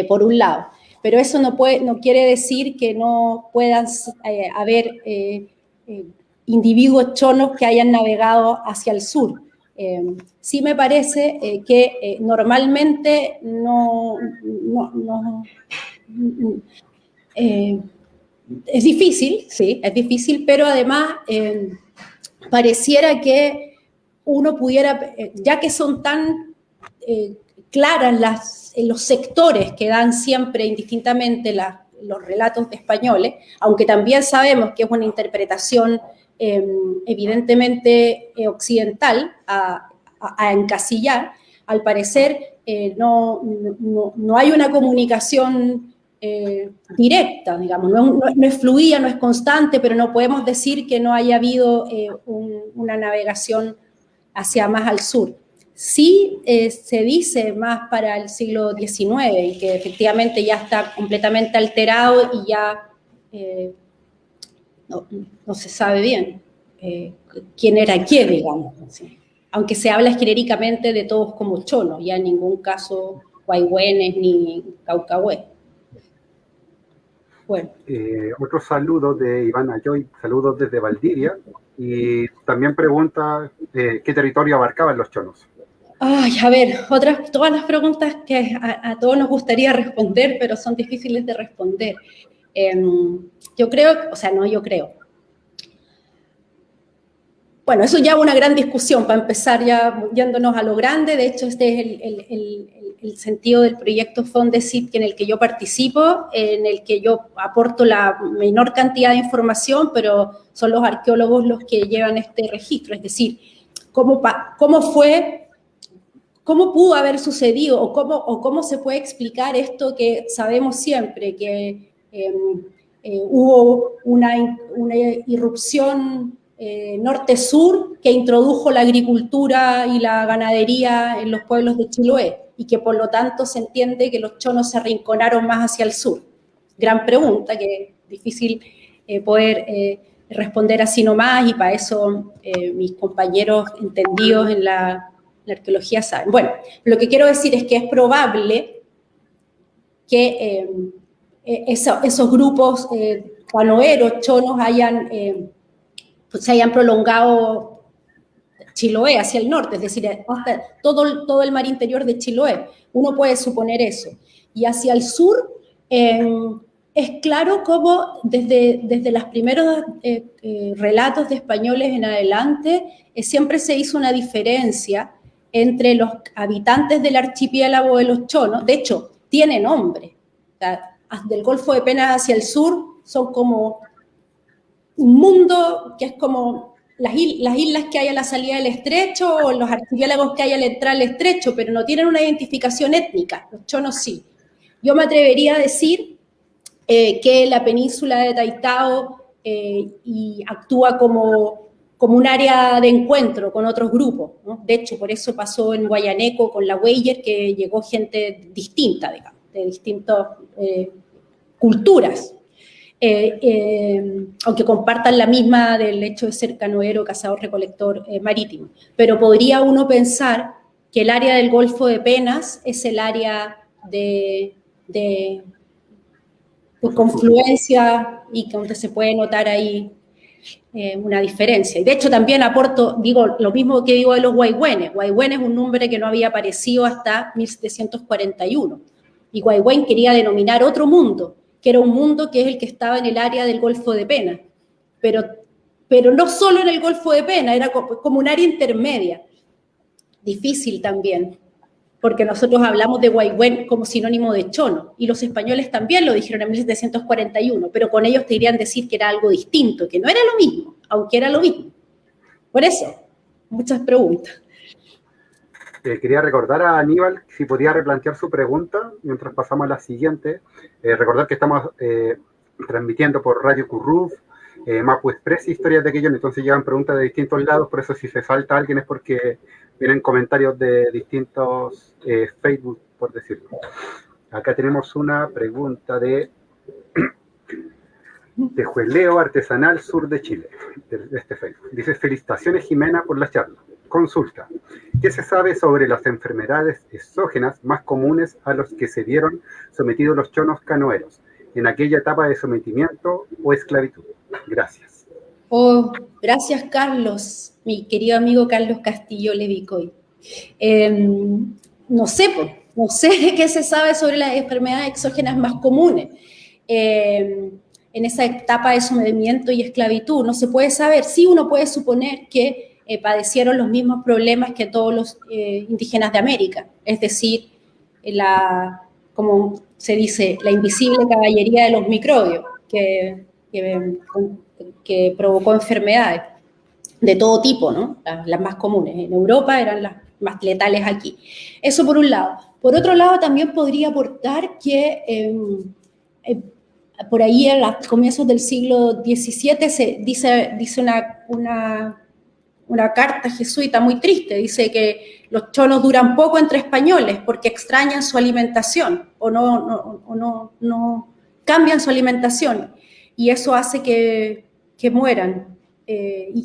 S3: Por un lado, pero eso no quiere decir que no puedan haber individuos chonos que hayan navegado hacia el sur. Sí me parece que normalmente es difícil, sí, es difícil, pero además pareciera que uno pudiera, ya que son tan claras los sectores que dan siempre indistintamente los relatos españoles, aunque también sabemos que es una interpretación evidentemente occidental a encasillar, al parecer no hay una comunicación directa, digamos, no es fluida, no es constante, pero no podemos decir que no haya habido una navegación hacia más al sur. Sí se dice más para el siglo XIX, que efectivamente ya está completamente alterado y ya no se sabe bien quién era quién, digamos. ¿Sí? Aunque se habla genéricamente de todos como chonos, ya en ningún caso guayhuenes ni caucahués. Bueno.
S2: Otro saludo de Iván Ayoy, saludos desde Valdivia, y también pregunta qué territorio abarcaban los chonos.
S3: Ay, a ver, todas las preguntas que a todos nos gustaría responder, pero son difíciles de responder. Yo creo, o sea, no yo creo. Bueno, eso ya es una gran discusión, para empezar ya yéndonos a lo grande. De hecho, este es el sentido del proyecto Fondesit en el que yo participo, en el que yo aporto la menor cantidad de información, pero son los arqueólogos los que llevan este registro. Es decir, cómo pudo haber sucedido o cómo se puede explicar esto que sabemos siempre, que hubo una irrupción norte-sur que introdujo la agricultura y la ganadería en los pueblos de Chiloé y que por lo tanto se entiende que los chonos se arrinconaron más hacia el sur. Gran pregunta, que es difícil poder responder así nomás, y para eso mis compañeros entendidos en la arqueología saben. Bueno, lo que quiero decir es que es probable que esos grupos canoeros, chonos, se hayan prolongado Chiloé hacia el norte, es decir, hasta todo el mar interior de Chiloé. Uno puede suponer eso. Y hacia el sur es claro cómo desde los primeros relatos de españoles en adelante siempre se hizo una diferencia entre los habitantes del archipiélago de los chonos. De hecho, tiene nombre. O sea, del Golfo de Penas hacia el sur son como un mundo que es como las islas que hay a la salida del estrecho o los archipiélagos que hay al entrar al estrecho, pero no tienen una identificación étnica. Los chonos sí. Yo me atrevería a decir que la península de Taitao y actúa como un área de encuentro con otros grupos, ¿no? De hecho, por eso pasó en Guayaneco con la Weyer, que llegó gente distinta, digamos, de distintas culturas. Aunque compartan la misma del hecho de ser canoero, cazador, recolector marítimo. Pero podría uno pensar que el área del Golfo de Penas es el área de confluencia y donde se puede notar ahí una diferencia. Y de hecho también digo lo mismo que digo de los Huayhuenes. Huayhuén es un nombre que no había aparecido hasta 1741. Y Huayhuén quería denominar otro mundo, que era un mundo que es el que estaba en el área del Golfo de Penas, pero no solo en el Golfo de Penas, era como un área intermedia, difícil también, porque nosotros hablamos de Huayhuén como sinónimo de chono, y los españoles también lo dijeron en 1741, pero con ellos te irían a decir que era algo distinto, que no era lo mismo, aunque era lo mismo. Por eso, muchas preguntas.
S2: Quería recordar a Aníbal si podía replantear su pregunta mientras pasamos a la siguiente. Recordar que estamos transmitiendo por Radio Curruf, Mapu Express, Historias de Quillón, entonces llegan preguntas de distintos lados, por eso si se falta alguien es porque vienen comentarios de distintos Facebook, por decirlo. Acá tenemos una pregunta de Jueleo Artesanal Sur de Chile, de este Facebook. Dice: felicitaciones, Jimena, por la charla. Consulta: ¿qué se sabe sobre las enfermedades exógenas más comunes a los que se vieron sometidos los chonos canoeros en aquella etapa de sometimiento o esclavitud? Gracias.
S3: Oh, gracias, Carlos, mi querido amigo Carlos Castillo Levicoy. No sé qué se sabe sobre las enfermedades exógenas más comunes. En esa etapa de sometimiento y esclavitud no se puede saber. Sí, uno puede suponer que padecieron los mismos problemas que todos los indígenas de América, es decir, como se dice, la invisible caballería de los microbios que provocó enfermedades de todo tipo, ¿no? Las más comunes. En Europa eran las más letales aquí. Eso por un lado. Por otro lado, también podría aportar que por ahí a los comienzos del siglo XVII se dice una carta jesuita muy triste, dice que los chonos duran poco entre españoles porque extrañan su alimentación o no cambian su alimentación, y eso hace que mueran.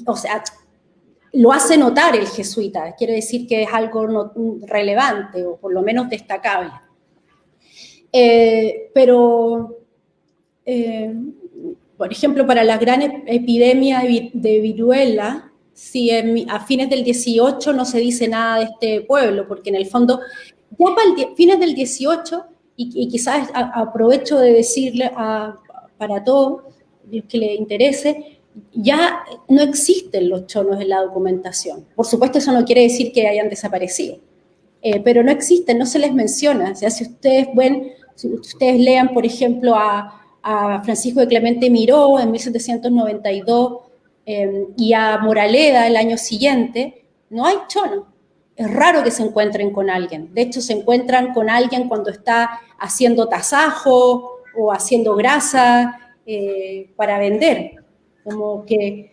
S3: O sea, lo hace notar el jesuita, quiere decir que es algo relevante o por lo menos destacable. Pero, por ejemplo, para la gran epidemia de viruela, si a fines del 18 no se dice nada de este pueblo, porque en el fondo, ya para fines del 18, y quizás aprovecho de decirle para todos los que les interese, ya no existen los chonos en la documentación. Por supuesto, eso no quiere decir que hayan desaparecido, pero no existen, no se les menciona. O sea, si ustedes lean, por ejemplo, a Francisco de Clemente Miró en 1792 y a Moraleda el año siguiente, no hay chono. Es raro que se encuentren con alguien. De hecho, se encuentran con alguien cuando está haciendo tasajo o haciendo grasa para vender. Como que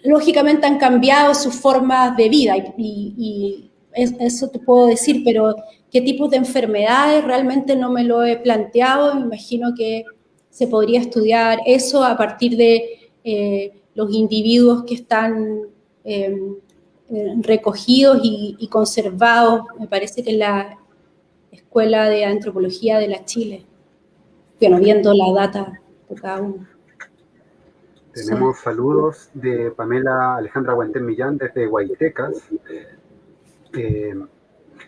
S3: lógicamente han cambiado sus formas de vida y eso te puedo decir, pero qué tipos de enfermedades realmente no me lo he planteado. Me imagino que se podría estudiar eso a partir de los individuos que están recogidos y conservados, me parece que en la Escuela de Antropología de la Chile, bueno, viendo la data por cada uno.
S2: Tenemos saludos de Pamela Alejandra Guantén Millán desde Guaitecas.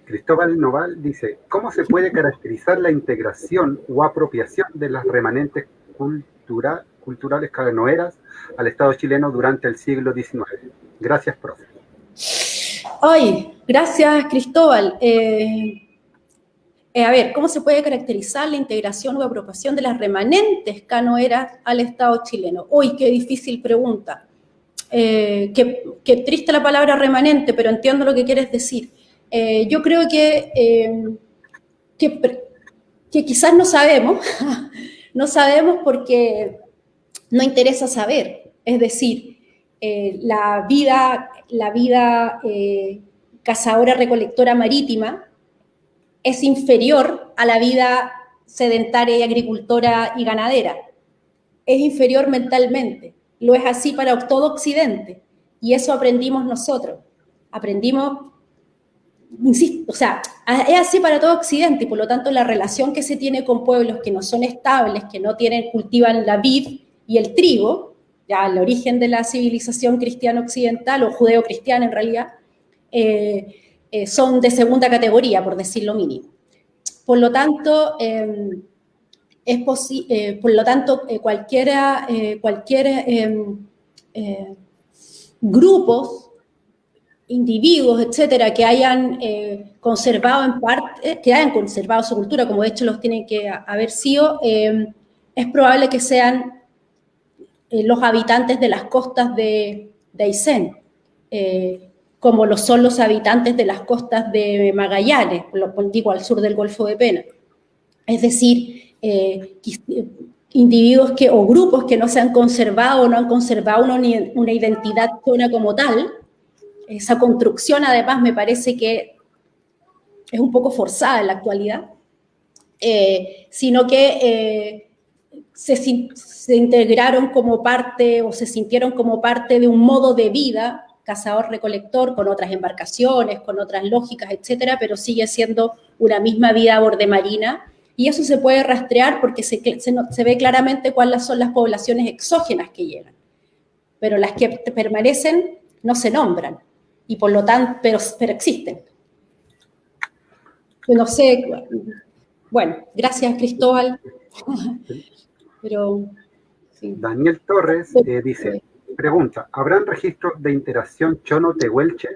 S2: Cristóbal Noval dice, ¿cómo se puede caracterizar la integración o apropiación de las remanentes culturales canoeras al Estado chileno durante el siglo XIX? Gracias, profe.
S3: Ay, gracias, Cristóbal. A ver, ¿cómo se puede caracterizar la integración o apropiación de las remanentes canoeras al Estado chileno? Uy, qué difícil pregunta. Qué triste la palabra remanente, pero entiendo lo que quieres decir. Yo creo que quizás no sabemos, no sabemos porque no interesa saber. Es decir, la vida cazadora-recolectora marítima es inferior a la vida sedentaria y agricultora y ganadera. Es inferior mentalmente. Lo es así para todo Occidente. Y eso aprendimos nosotros. Aprendimos, insisto, o sea, es así para todo Occidente y por lo tanto la relación que se tiene con pueblos que no son estables, que no cultivan la vid y el trigo, ya el origen de la civilización cristiana occidental o judeo-cristiana en realidad, son de segunda categoría, por decirlo mínimo. Por lo tanto, cualquier grupos, individuos, etcétera, que hayan conservado en parte, que hayan conservado su cultura, como de hecho los tienen que haber sido, es probable que sean los habitantes de las costas de Aysén, como lo son los habitantes de las costas de Magallanes, digo, al sur del Golfo de Pena. Es decir, individuos o grupos que no se han conservado o no han conservado una identidad zona como tal. Esa construcción, además, me parece que es un poco forzada en la actualidad, sino que se integraron como parte o se sintieron como parte de un modo de vida cazador-recolector, con otras embarcaciones, con otras lógicas, etcétera, pero sigue siendo una misma vida a borde marina, y eso se puede rastrear porque se ve claramente cuáles son las poblaciones exógenas que llegan, pero las que permanecen no se nombran, y por lo tanto, pero existen. No sé, bueno, gracias Cristóbal, pero... Sí.
S2: Daniel Torres dice... Pregunta, ¿habrán registros de interacción chono-tehuelche?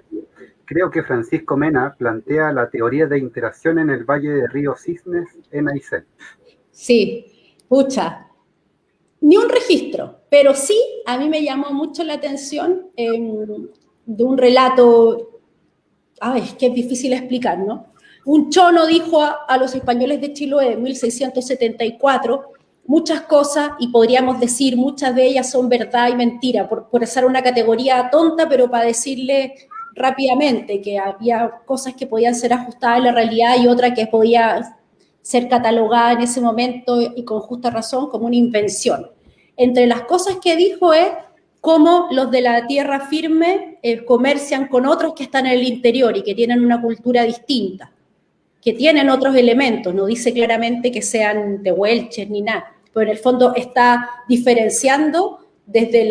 S2: Creo que Francisco Mena plantea la teoría de interacción en el valle de Río Cisnes en Aysén.
S3: Sí, pucha, ni un registro, pero sí a mí me llamó mucho la atención de un relato, es que es difícil explicar, ¿no? Un chono dijo a los españoles de Chiloé en 1674 muchas cosas, y podríamos decir muchas de ellas son verdad y mentira, por hacer una categoría tonta, pero para decirle rápidamente que había cosas que podían ser ajustadas a la realidad y otra que podía ser catalogada en ese momento y con justa razón como una invención. Entre las cosas que dijo es cómo los de la tierra firme comercian con otros que están en el interior y que tienen una cultura distinta, que tienen otros elementos, no dice claramente que sean tehuelches ni nada, pero en el fondo está diferenciando desde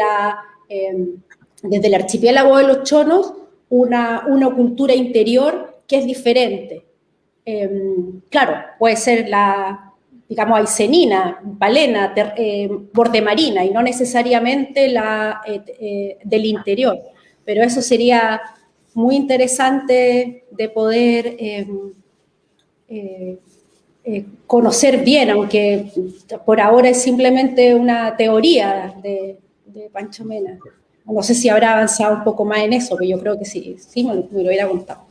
S3: el archipiélago de los chonos una cultura interior que es diferente. Claro, puede ser digamos, aicenina, balena, borde marina, y no necesariamente del interior. Pero eso sería muy interesante de poder conocer bien, aunque por ahora es simplemente una teoría de Pancho Mena. No sé si habrá avanzado un poco más en eso, pero yo creo que sí, me lo hubiera contado.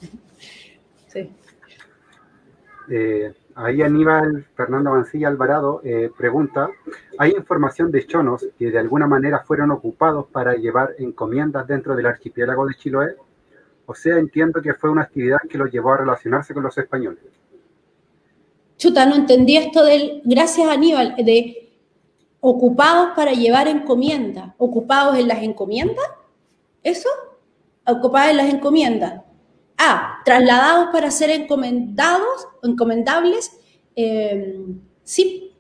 S3: Sí.
S2: Ahí Aníbal Fernando Mancilla Alvarado pregunta, ¿hay información de chonos que de alguna manera fueron ocupados para llevar encomiendas dentro del archipiélago de Chiloé? O sea, entiendo que fue una actividad que los llevó a relacionarse con los españoles.
S3: Chuta, no entendí esto gracias Aníbal, de ocupados para llevar encomiendas. ¿Ocupados en las encomiendas? ¿Eso? Ocupados en las encomiendas. Trasladados para ser encomendables. Sí,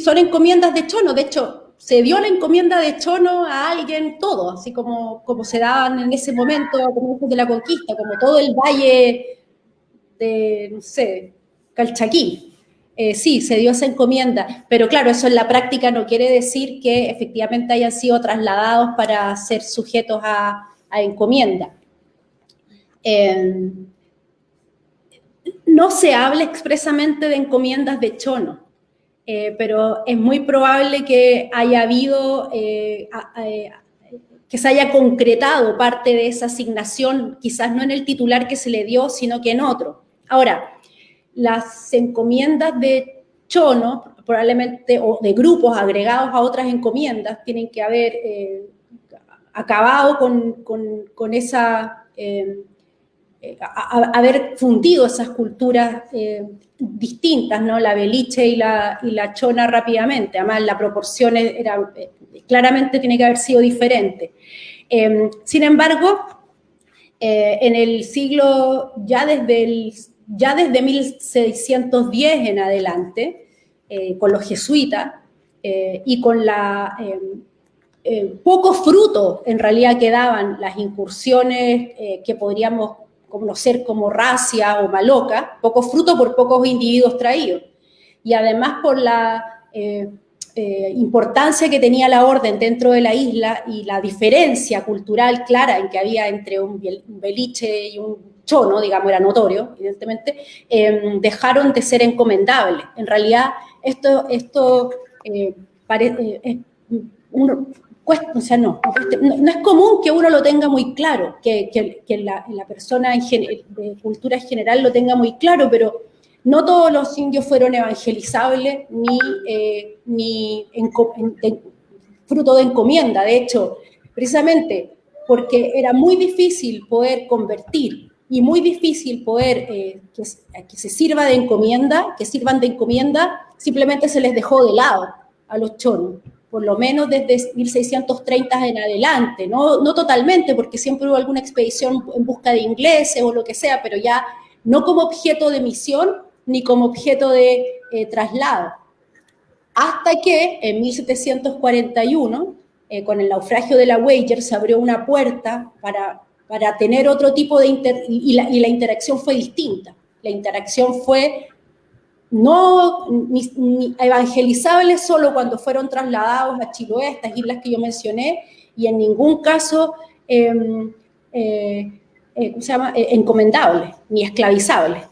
S3: son encomiendas de chono. De hecho, se dio la encomienda de chono a alguien todo, así como se daban en ese momento, como de la conquista, como todo el valle de, no sé, Calchaquí. Sí, se dio esa encomienda, pero claro, eso en la práctica no quiere decir que efectivamente hayan sido trasladados para ser sujetos a encomienda. No se habla expresamente de encomiendas de chono, pero es muy probable que haya habido, que se haya concretado parte de esa asignación, quizás no en el titular que se le dio, sino que en otro. Ahora, las encomiendas de chono, probablemente, o de grupos agregados a otras encomiendas, tienen que haber acabado con esa, haber fundido esas culturas distintas, ¿no? La beliche y la chona rápidamente. Además, la proporción claramente tiene que haber sido diferente. Sin embargo, en el siglo, ya desde 1610 en adelante, con los jesuitas y con poco fruto en realidad que daban las incursiones que podríamos conocer como racia o maloca, poco fruto por pocos individuos traídos. Y además por la importancia que tenía la orden dentro de la isla y la diferencia cultural clara en que había entre un beliche y un chono, digamos, era notorio, evidentemente, dejaron de ser encomendables. En realidad, esto o sea, no es común que uno lo tenga muy claro, que la persona de cultura en general lo tenga muy claro, pero no todos los indios fueron evangelizables ni fruto de encomienda. De hecho, precisamente porque era muy difícil poder convertir y muy difícil poder que se sirva de encomienda, que sirvan de encomienda, simplemente se les dejó de lado a los chonos, por lo menos desde 1630 en adelante, no totalmente, porque siempre hubo alguna expedición en busca de ingleses o lo que sea, pero ya no como objeto de misión ni como objeto de traslado. Hasta que en 1741, con el naufragio de la Wager, se abrió una puerta para tener otro tipo de y la interacción fue distinta. La interacción fue no ni evangelizables solo cuando fueron trasladados a Chiloé, estas islas que yo mencioné, y en ningún caso encomendables ni esclavizables,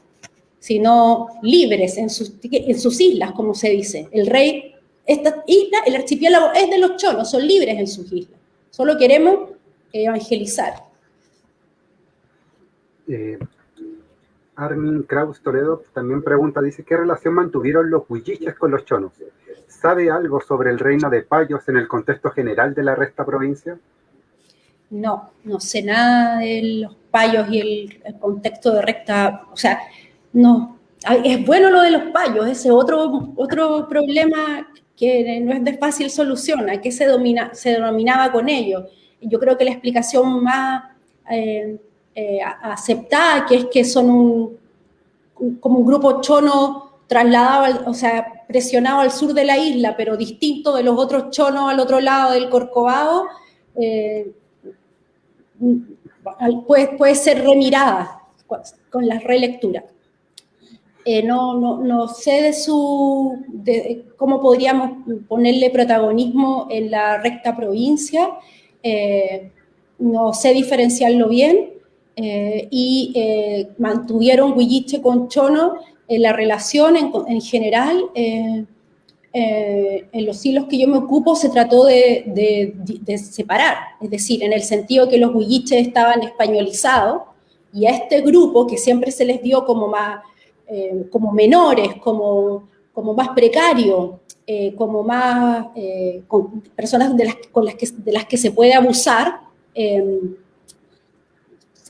S3: sino libres en sus islas, como se dice. El rey, esta isla, el archipiélago es de los chonos, son libres en sus islas. Solo queremos evangelizar.
S2: Armin Kraus Toledo también pregunta, dice, ¿qué relación mantuvieron los huilliches con los chonos? ¿Sabe algo sobre el reino de Payos en el contexto general de la resta provincia?
S3: No sé nada de los Payos y el contexto de resta, o sea, no. Es bueno lo de los Payos, ese otro problema que no es de fácil solución, ¿a qué se denominaba con ello? Yo creo que la explicación más aceptada, que es que son como un grupo chono trasladado, o sea, presionado al sur de la isla, pero distinto de los otros chonos al otro lado del Corcovado, puede ser remirada con la relectura. no sé de cómo podríamos ponerle protagonismo en la recta provincia, no sé diferenciarlo bien, y mantuvieron Huilliche con Chono la relación en general. En los siglos que yo me ocupo se trató de separar, es decir, en el sentido que los huilliches estaban españolizados y a este grupo que siempre se les vio como más, como menores, como más precarios, como más con personas de las que se puede abusar,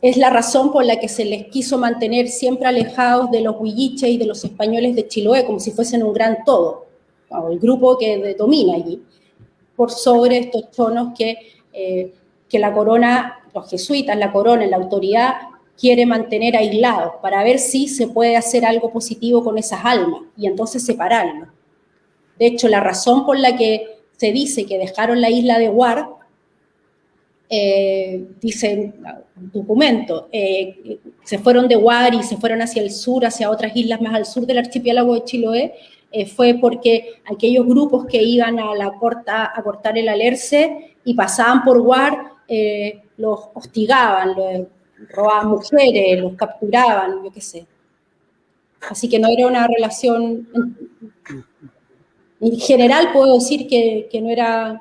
S3: es la razón por la que se les quiso mantener siempre alejados de los huilliches y de los españoles de Chiloé, como si fuesen un gran todo, o el grupo que domina allí, por sobre estos chonos que la corona, los jesuitas, la corona, la autoridad, quiere mantener aislados para ver si se puede hacer algo positivo con esas almas y entonces separarlos. De hecho, la razón por la que se dice que dejaron la isla de Guar, dice un documento, se fueron de Guar y se fueron hacia el sur, hacia otras islas más al sur del archipiélago de Chiloé, fue porque aquellos grupos que iban a cortar el Alerce y pasaban por Guar, los hostigaban, los robaban mujeres, los capturaban, yo qué sé. Así que no era una relación, en general puedo decir que no era,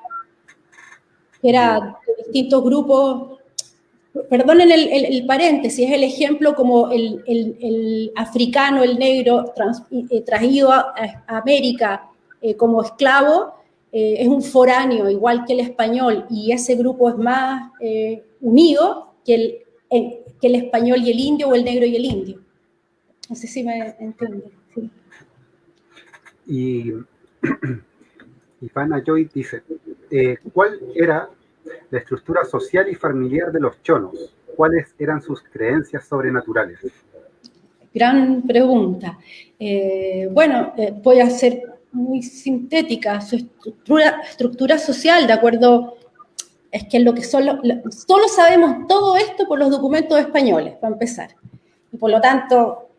S3: que era de distintos grupos. Perdonen el paréntesis, es el ejemplo como el africano, el negro, traído a América como esclavo, es un foráneo, igual que el español, y ese grupo es más unido que el español y el indio, o el negro y el indio. No sé si me entienden. Sí.
S2: Y Ivana Joy dice, ¿cuál era la estructura social y familiar de los chonos? ¿Cuáles eran sus creencias sobrenaturales?
S3: Gran pregunta. Bueno, voy a ser muy sintética. Su estructura social, de acuerdo, es que lo que solo sabemos todo esto por los documentos españoles, para empezar. Y por lo tanto,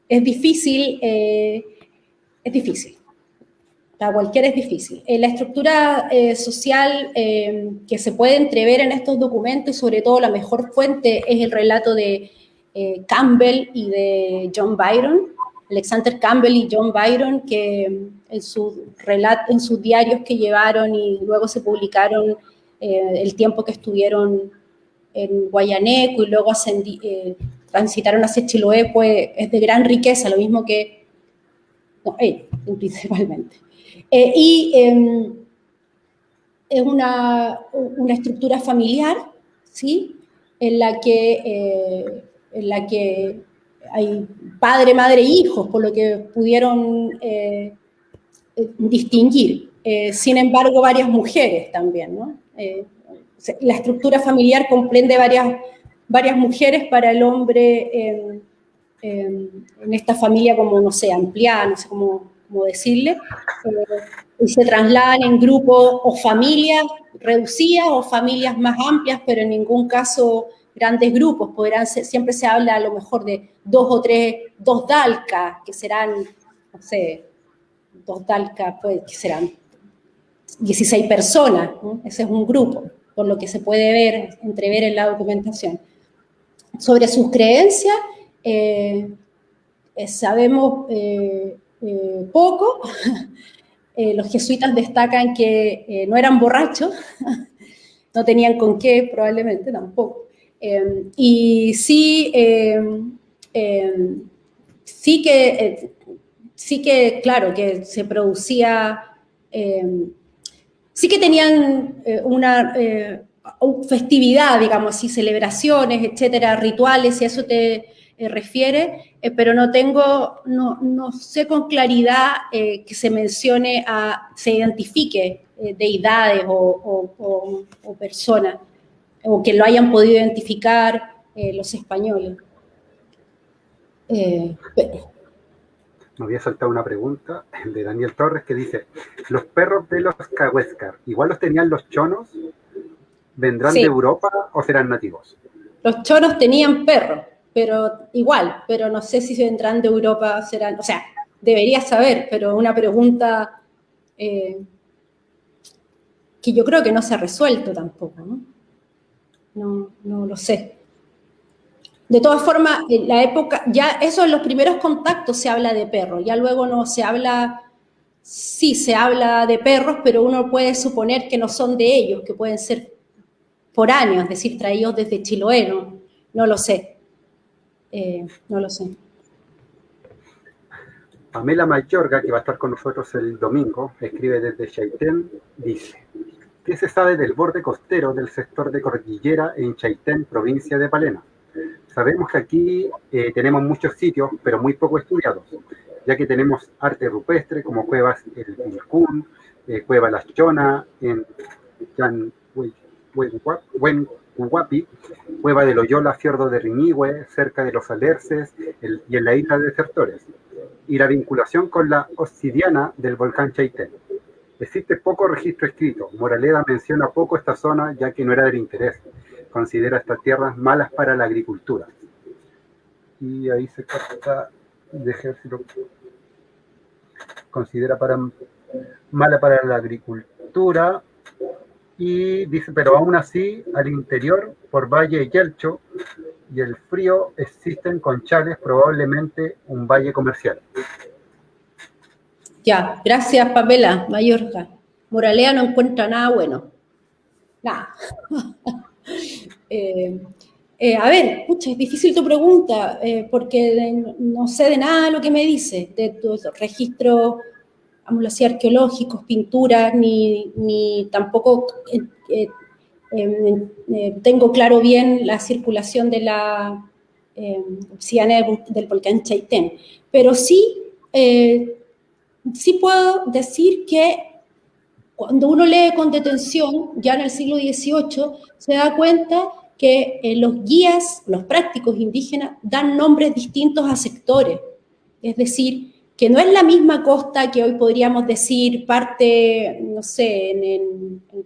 S3: es difícil. Para cualquiera es difícil. La estructura social que se puede entrever en estos documentos, y sobre todo la mejor fuente es el relato de Campbell y de John Byron, Alexander Campbell y John Byron, que en sus diarios que llevaron y luego se publicaron el tiempo que estuvieron en Guayaneco y luego transitaron hacia Chiloé, pues es de gran riqueza, lo mismo que principalmente. Es una estructura familiar, ¿sí? En la que hay padre, madre e hijos, por lo que pudieron distinguir. Sin embargo, varias mujeres también, ¿no? La estructura familiar comprende varias mujeres para el hombre en esta familia como, no sé, ampliada, no sé cómo decirle, y se trasladan en grupos o familias reducidas o familias más amplias, pero en ningún caso grandes grupos. Siempre se habla a lo mejor de dos dalcas, que serán, no sé, dos dalcas, pues, que serán 16 personas, ¿no? Ese es un grupo, por lo que se puede entrever en la documentación. Sobre sus creencias, sabemos poco. Los jesuitas destacan que no eran borrachos, no tenían con qué, probablemente tampoco. Y sí que, claro, que se producía, sí que tenían una festividad, digamos así, celebraciones, etcétera, rituales, si a eso te refiere, pero no sé con claridad que se mencione, se identifique deidades o personas, o que lo hayan podido identificar los españoles.
S2: Me había saltado una pregunta de Daniel Torres que dice, ¿los perros de los Cahuéscar igual los tenían los chonos? ¿Vendrán de Europa o serán nativos?
S3: Los chonos tenían perros, pero igual, pero no sé si vendrán de Europa, serán, o sea, deberías saber, pero una pregunta que yo creo que no se ha resuelto tampoco, ¿no? No lo sé. De todas formas, en la época, ya eso en los primeros contactos se habla de perros, ya luego no se habla, sí se habla de perros, pero uno puede suponer que no son de ellos, que pueden ser foráneos, es decir, traídos desde Chiloé, no lo sé, no lo sé.
S2: Pamela Mayorga, que va a estar con nosotros el domingo, escribe desde Chaitén, dice: ¿qué se sabe del borde costero del sector de cordillera en Chaitén, provincia de Palena? Sabemos que aquí tenemos muchos sitios, pero muy poco estudiados, ya que tenemos arte rupestre como cuevas El Vilcún, Cueva Las Chonas, en Huencuapi, Cueva de Loyola, Fiordo de Riñihue, cerca de los Alerces y en la isla de Desertores, y la vinculación con la obsidiana del volcán Chaitén. Existe poco registro escrito. Moraleda menciona poco esta zona ya que no era del interés. Considera estas tierras malas para la agricultura. Y ahí se corta de ejército. Considera mala para la agricultura. Y dice, pero aún así, al interior, por Valle Yelcho y el frío, existen conchales, probablemente un valle comercial.
S3: Ya, gracias Pamela Mayorga. Moralea no encuentra nada bueno. Nada. A ver, pucha, es difícil tu pregunta, porque no sé de nada de lo que me dice, de tus registros, vamos así, arqueológicos, pinturas, ni tampoco tengo claro bien la circulación de la obsidiana del volcán Chaitén. Pero sí, sí puedo decir que cuando uno lee con detención, ya en el siglo XVIII, se da cuenta que los guías, los prácticos indígenas, dan nombres distintos a sectores. Es decir, que no es la misma costa que hoy podríamos decir parte, no sé,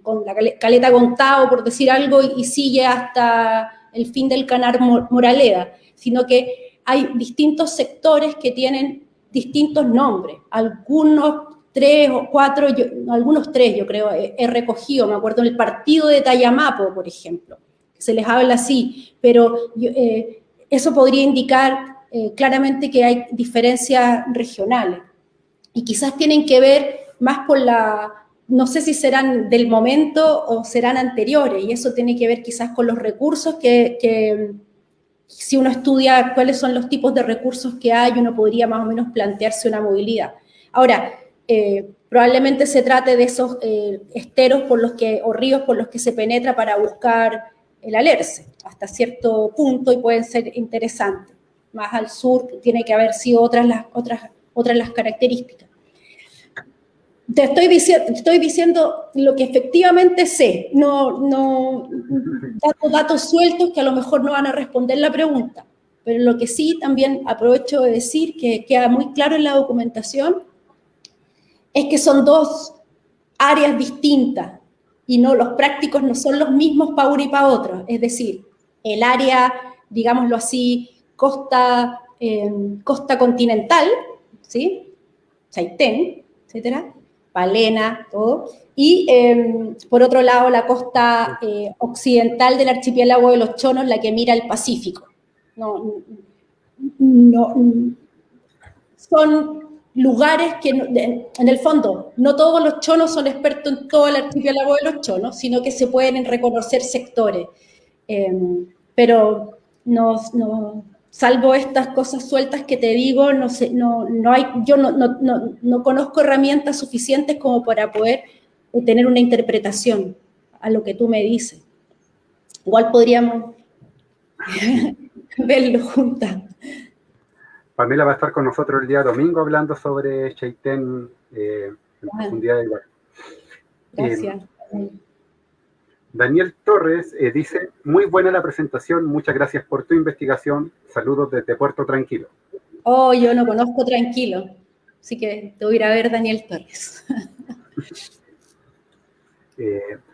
S3: con la Caleta Contao, por decir algo, y sigue hasta el fin del Canar Moraleda, sino que hay distintos sectores que tienen distintos nombres. Algunos 3 o 4, algunos 3 yo creo, he recogido, me acuerdo en el partido de Tayamapo, por ejemplo, que se les habla así, pero eso podría indicar claramente que hay diferencias regionales y quizás tienen que ver más por no sé si serán del momento o serán anteriores, y eso tiene que ver quizás con los recursos que si uno estudia cuáles son los tipos de recursos que hay, uno podría más o menos plantearse una movilidad. Ahora, probablemente se trate de esos esteros o ríos por los que se penetra para buscar el alerce, hasta cierto punto, y pueden ser interesantes. Más al sur tiene que haber sido otras las características. Te estoy diciendo lo que efectivamente sé, no datos sueltos que a lo mejor no van a responder la pregunta, pero lo que sí también aprovecho de decir, que queda muy claro en la documentación, es que son dos áreas distintas y los prácticos no son los mismos para uno y para otro. Es decir, el área, digámoslo así, costa continental, ¿sí? Chaitén, etcétera, Palena, todo. Y por otro lado, la costa occidental del archipiélago de los Chonos, la que mira el Pacífico. Son lugares que, en el fondo, no todos los chonos son expertos en todo el archipiélago de los chonos, sino que se pueden reconocer sectores. Pero salvo estas cosas sueltas que te digo, yo no conozco herramientas suficientes como para poder tener una interpretación a lo que tú me dices. Igual podríamos verlo juntas.
S2: Pamela va a estar con nosotros el día domingo hablando sobre Chaitén en profundidad igual.
S3: Gracias.
S2: Daniel Torres dice, muy buena la presentación, muchas gracias por tu investigación, saludos desde Puerto Tranquilo.
S3: Oh, yo no conozco Tranquilo, así que te voy a ir a ver Daniel Torres.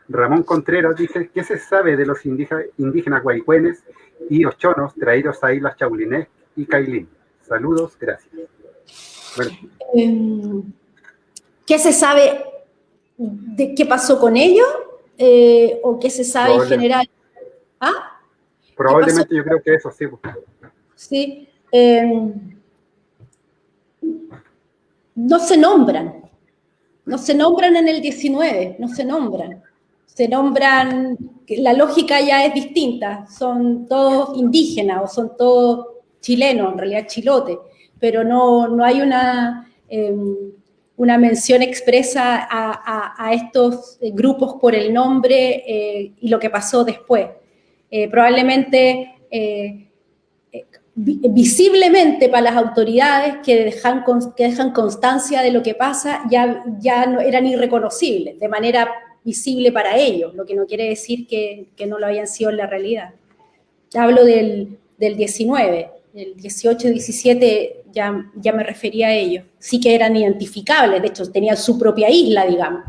S2: Ramón Contreras dice, ¿qué se sabe de los indígenas guaycuenes y ochonos traídos a Islas Chaulinet y Cailín? Saludos, gracias.
S3: Bueno. ¿Qué se sabe de qué pasó con ellos? ¿O qué se sabe en general? ¿Ah?
S2: Probablemente yo creo que eso, sí.
S3: Sí. No se nombran. No se nombran en el 19, no se nombran. Se nombran, la lógica ya es distinta, son todos indígenas o son todos chilenos, en realidad chilote, pero no hay una mención expresa a estos grupos por el nombre y lo que pasó después. Probablemente visiblemente para las autoridades que dejan constancia de lo que pasa ya no eran irreconocibles, de manera visible para ellos, lo que no quiere decir que no lo hayan sido en la realidad. Hablo del 19, el 18, 17 ya me refería a ellos. Sí que eran identificables, de hecho tenían su propia isla, digamos.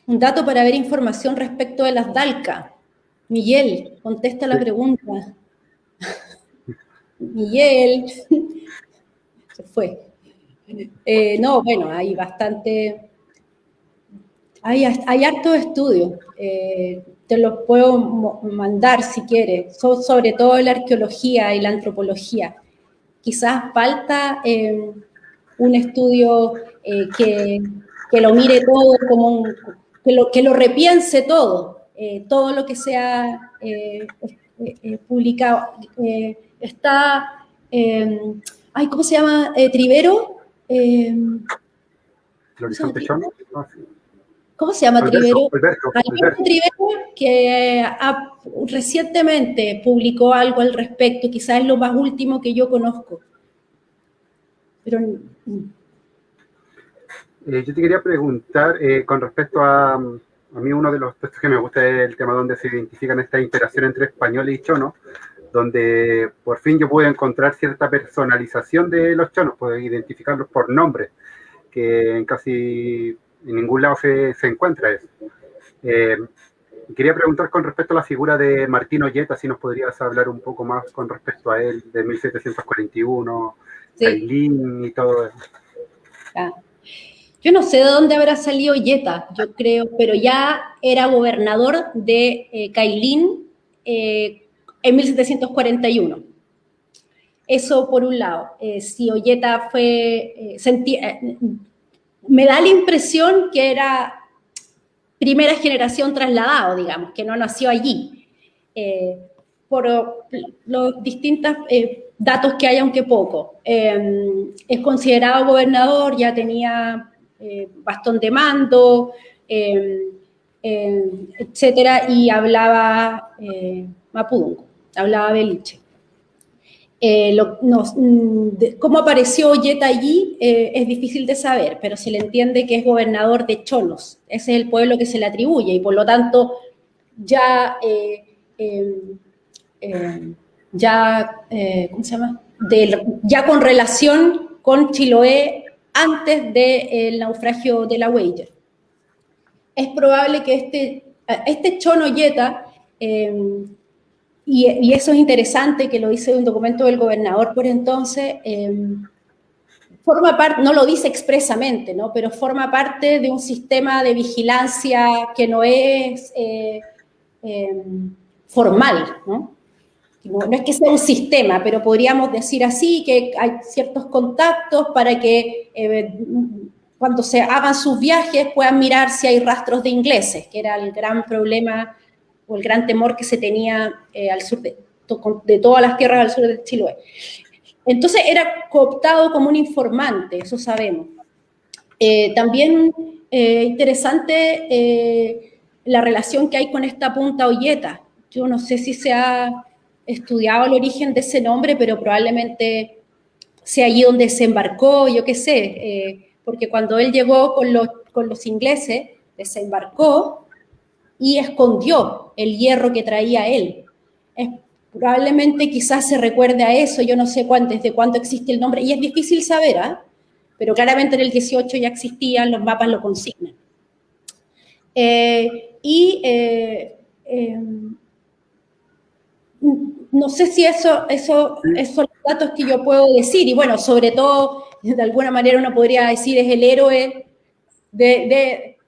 S3: Un dato para ver información respecto de las DALCA. Miguel, contesta la pregunta. Miguel, se fue. No, bueno, hay bastante, hay hartos estudios, te los puedo mandar si quieres, sobre todo la arqueología y la antropología. Quizás falta un estudio que lo mire todo como que lo repiense todo, todo lo que sea publicado. Está, ¿cómo se llama? Trivero. ¿Cómo se llama Trivero? Alberto Trivero, que recientemente publicó algo al respecto, quizás es lo más último que yo conozco. Pero
S2: yo te quería preguntar con respecto a mí uno de los textos que me gusta es el tema donde se identifican esta interacción entre españoles y chonos, donde por fin yo pude encontrar cierta personalización de los chonos, puedo identificarlos por nombre, que en ningún lado se encuentra eso. Quería preguntar con respecto a la figura de Martín Olleta, si nos podrías hablar un poco más con respecto a él, de 1741, sí. Cailín y todo eso.
S3: Yo no sé de dónde habrá salido Olleta, yo creo, pero ya era gobernador de Cailín en 1741. Eso por un lado. Si Olleta fue... me da la impresión que era primera generación trasladado, digamos, que no nació allí. Por los distintos datos que hay, aunque poco. Es considerado gobernador, ya tenía bastón de mando, etcétera, y hablaba mapudungun, hablaba beliche. ¿Cómo apareció Olleta allí? Es difícil de saber, pero se le entiende que es gobernador de Chonos. Ese es el pueblo que se le atribuye y por lo tanto ya, ¿cómo se llama? Ya con relación con Chiloé antes del naufragio de la Weyer. Es probable que este Chon Olleta, y eso es interesante, que lo dice un documento del gobernador por entonces, forma parte, no lo dice expresamente, ¿no? Pero forma parte de un sistema de vigilancia que no es formal, ¿no? No es que sea un sistema, pero podríamos decir así, que hay ciertos contactos para que cuando se hagan sus viajes puedan mirar si hay rastros de ingleses, que era el gran problema o el gran temor que se tenía al sur de todas las tierras al sur de Chiloé. Entonces era cooptado como un informante, eso sabemos. También interesante la relación que hay con esta punta Olleta. Yo no sé si se ha estudiado el origen de ese nombre, pero probablemente sea allí donde se embarcó, yo qué sé, porque cuando él llegó con los ingleses, desembarcó y escondió el hierro que traía él. Probablemente quizás se recuerde a eso, yo no sé desde cuándo existe el nombre, y es difícil saber, pero claramente en el 18 ya existían, los mapas lo consignan. No sé si esos son los datos que yo puedo decir, y bueno, sobre todo, de alguna manera uno podría decir es el héroe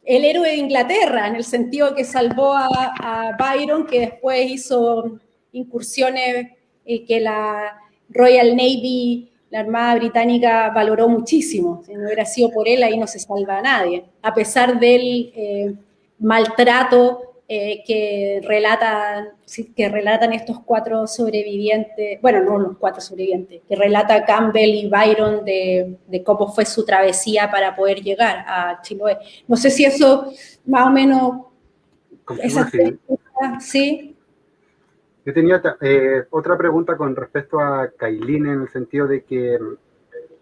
S3: el héroe de Inglaterra, en el sentido que salvó a Byron, que después hizo incursiones que la Royal Navy, la Armada Británica, valoró muchísimo. Si no hubiera sido por él, ahí no se salva a nadie, a pesar del maltrato que relatan estos 4 sobrevivientes, bueno, no los 4 sobrevivientes, que relata Campbell y Byron de cómo fue su travesía para poder llegar a Chiloé. No sé si eso más o menos... ¿Sí?
S2: Yo tenía otra pregunta con respecto a Cailín, en el sentido de que,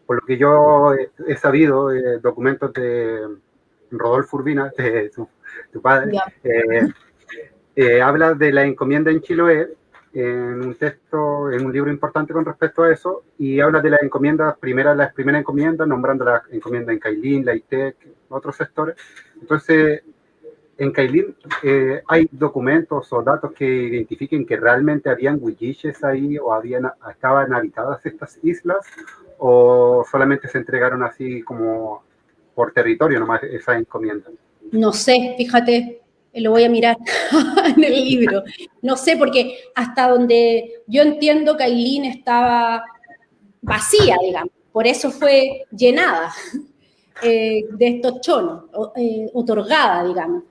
S2: por lo que yo he sabido, documentos de Rodolfo Urbina, de tu padre, habla de la encomienda en Chiloé, en un texto, en un libro importante con respecto a eso, y habla de las encomiendas, las primeras encomiendas, nombrando la encomienda en Cailín, Laitec, otros sectores. Entonces, en Cailín hay documentos o datos que identifiquen que realmente habían huilliches ahí, o estaban habitadas estas islas, o solamente se entregaron así como por territorio nomás esa encomienda.
S3: No sé, fíjate, lo voy a mirar en el libro. No sé, porque hasta donde yo entiendo, Cailín estaba vacía, digamos, por eso fue llenada de estos chonos, otorgada, digamos.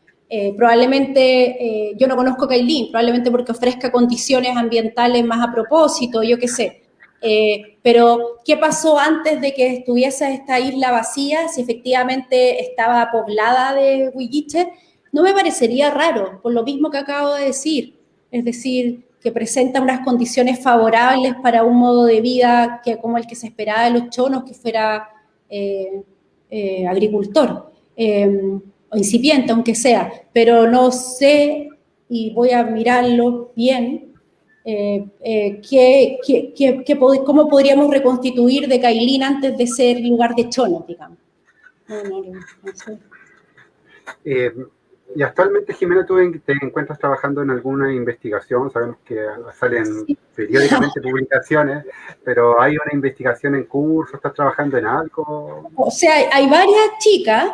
S3: Probablemente, yo no conozco Cailín, probablemente porque ofrezca condiciones ambientales más a propósito, yo qué sé. Pero, ¿qué pasó antes de que estuviese esta isla vacía? Si efectivamente estaba poblada de huilliches, no me parecería raro, por lo mismo que acabo de decir. Es decir, que presenta unas condiciones favorables para un modo de vida como el que se esperaba de los chonos, que fuera agricultor, o incipiente, aunque sea. Pero no sé, y voy a mirarlo bien, ¿cómo podríamos reconstituir de Cailín antes de ser lugar de chonos, digamos? No sé.
S2: Y actualmente, Jimena, ¿tú te encuentras trabajando en alguna investigación? Sabemos que salen periódicamente publicaciones, pero ¿hay una investigación en curso? ¿Estás trabajando en algo?
S3: O sea, hay varias chicas.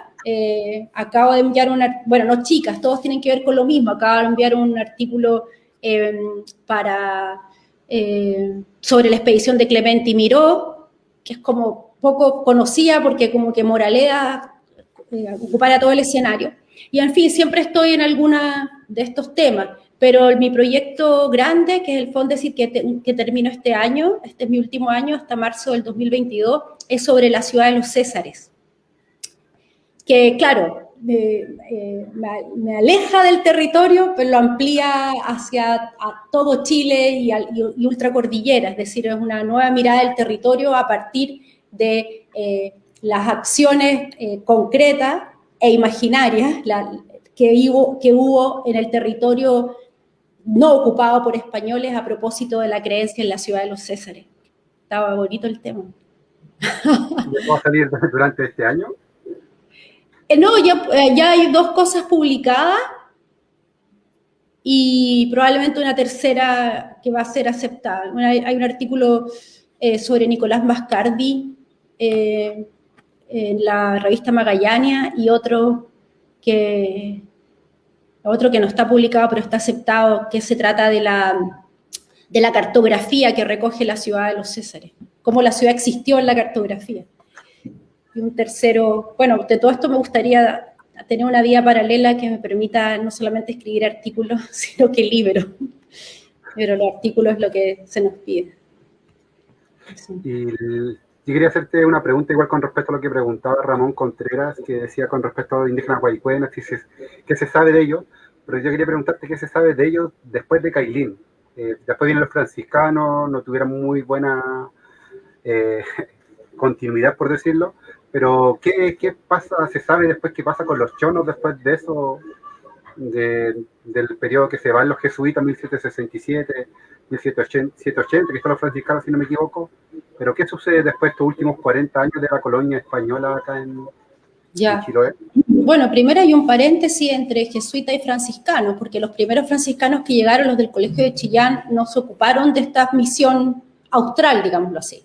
S3: Acabo de enviar bueno, no chicas, todos tienen que ver con lo mismo. Acabo de enviar un artículo sobre la expedición de Clemente y Miró, que es como poco conocida porque como que Moraleda ocupara todo el escenario. Y en fin, siempre estoy en alguna de estos temas, pero mi proyecto grande, que es el Fondesit que termino este año, este es mi último año, hasta marzo del 2022, es sobre la ciudad de los Césares. Que claro, me aleja del territorio, pero lo amplía hacia todo Chile y ultracordillera, es decir, es una nueva mirada del territorio a partir de las acciones concretas e imaginarias que hubo en el territorio no ocupado por españoles a propósito de la creencia en la ciudad de los Césares. Estaba bonito el tema.
S2: ¿Va a salir durante este año?
S3: No, ya hay 2 cosas publicadas y probablemente una tercera que va a ser aceptada. Hay un artículo sobre Nicolás Mascardi en la revista Magallania y otro que no está publicado pero está aceptado, que se trata de la cartografía que recoge la ciudad de los Césares, cómo la ciudad existió en la cartografía. Y un tercero, bueno, de todo esto me gustaría tener una vía paralela que me permita no solamente escribir artículos, sino que libros. Pero los artículos es lo que se nos pide. Sí.
S2: Y yo quería hacerte una pregunta igual con respecto a lo que preguntaba Ramón Contreras, que decía con respecto a los indígenas guaycuenas, qué se sabe de ellos, pero yo quería preguntarte qué se sabe de ellos después de Cailín. Después vienen los franciscanos, no tuvieron muy buena continuidad, por decirlo, pero ¿qué pasa? ¿Se sabe después qué pasa con los chonos después de eso, del periodo que se van los jesuitas, 1767? 1780, que están los franciscanos, si no me equivoco. Pero ¿qué sucede después de estos últimos 40 años de la colonia española acá en Chiloé?
S3: Bueno, primero hay un paréntesis entre jesuita y franciscanos, porque los primeros franciscanos que llegaron, los del Colegio de Chillán, no se ocuparon de esta misión austral, digámoslo así.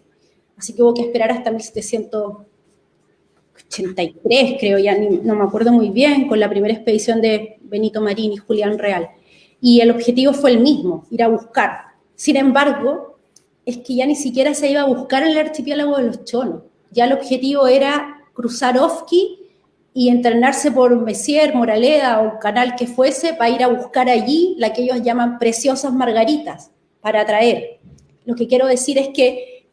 S3: Así que hubo que esperar hasta 1783, creo, ya no me acuerdo muy bien, con la primera expedición de Benito Marín y Julián Real. Y el objetivo fue el mismo, ir a buscar. Sin embargo, es que ya ni siquiera se iba a buscar en el archipiélago de los Chonos. Ya el objetivo era cruzar Ofqui y internarse por Messier, Moraleda o canal que fuese para ir a buscar allí la que ellos llaman preciosas margaritas para traer. Lo que quiero decir es que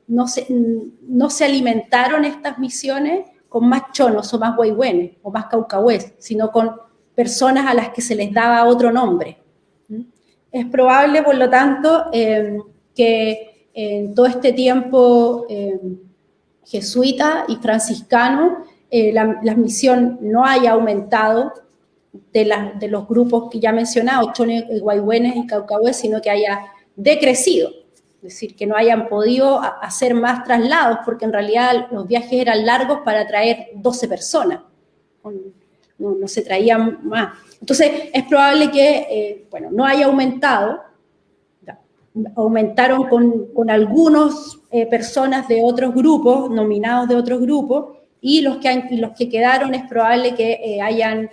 S3: no se alimentaron estas misiones con más chonos o más huayhuenes o más caucahués, sino con personas a las que se les daba otro nombre. Es probable, por lo tanto, que en todo este tiempo jesuita y franciscano, la misión no haya aumentado de los grupos que ya he mencionado, chones, huayhuenes y caucahués, sino que haya decrecido. Es decir, que no hayan podido hacer más traslados, porque en realidad los viajes eran largos para traer 12 personas. No se traían más. Entonces, es probable que, no haya aumentado. Aumentaron con algunas personas de otros grupos, nominados de otros grupos, y los que quedaron es probable que hayan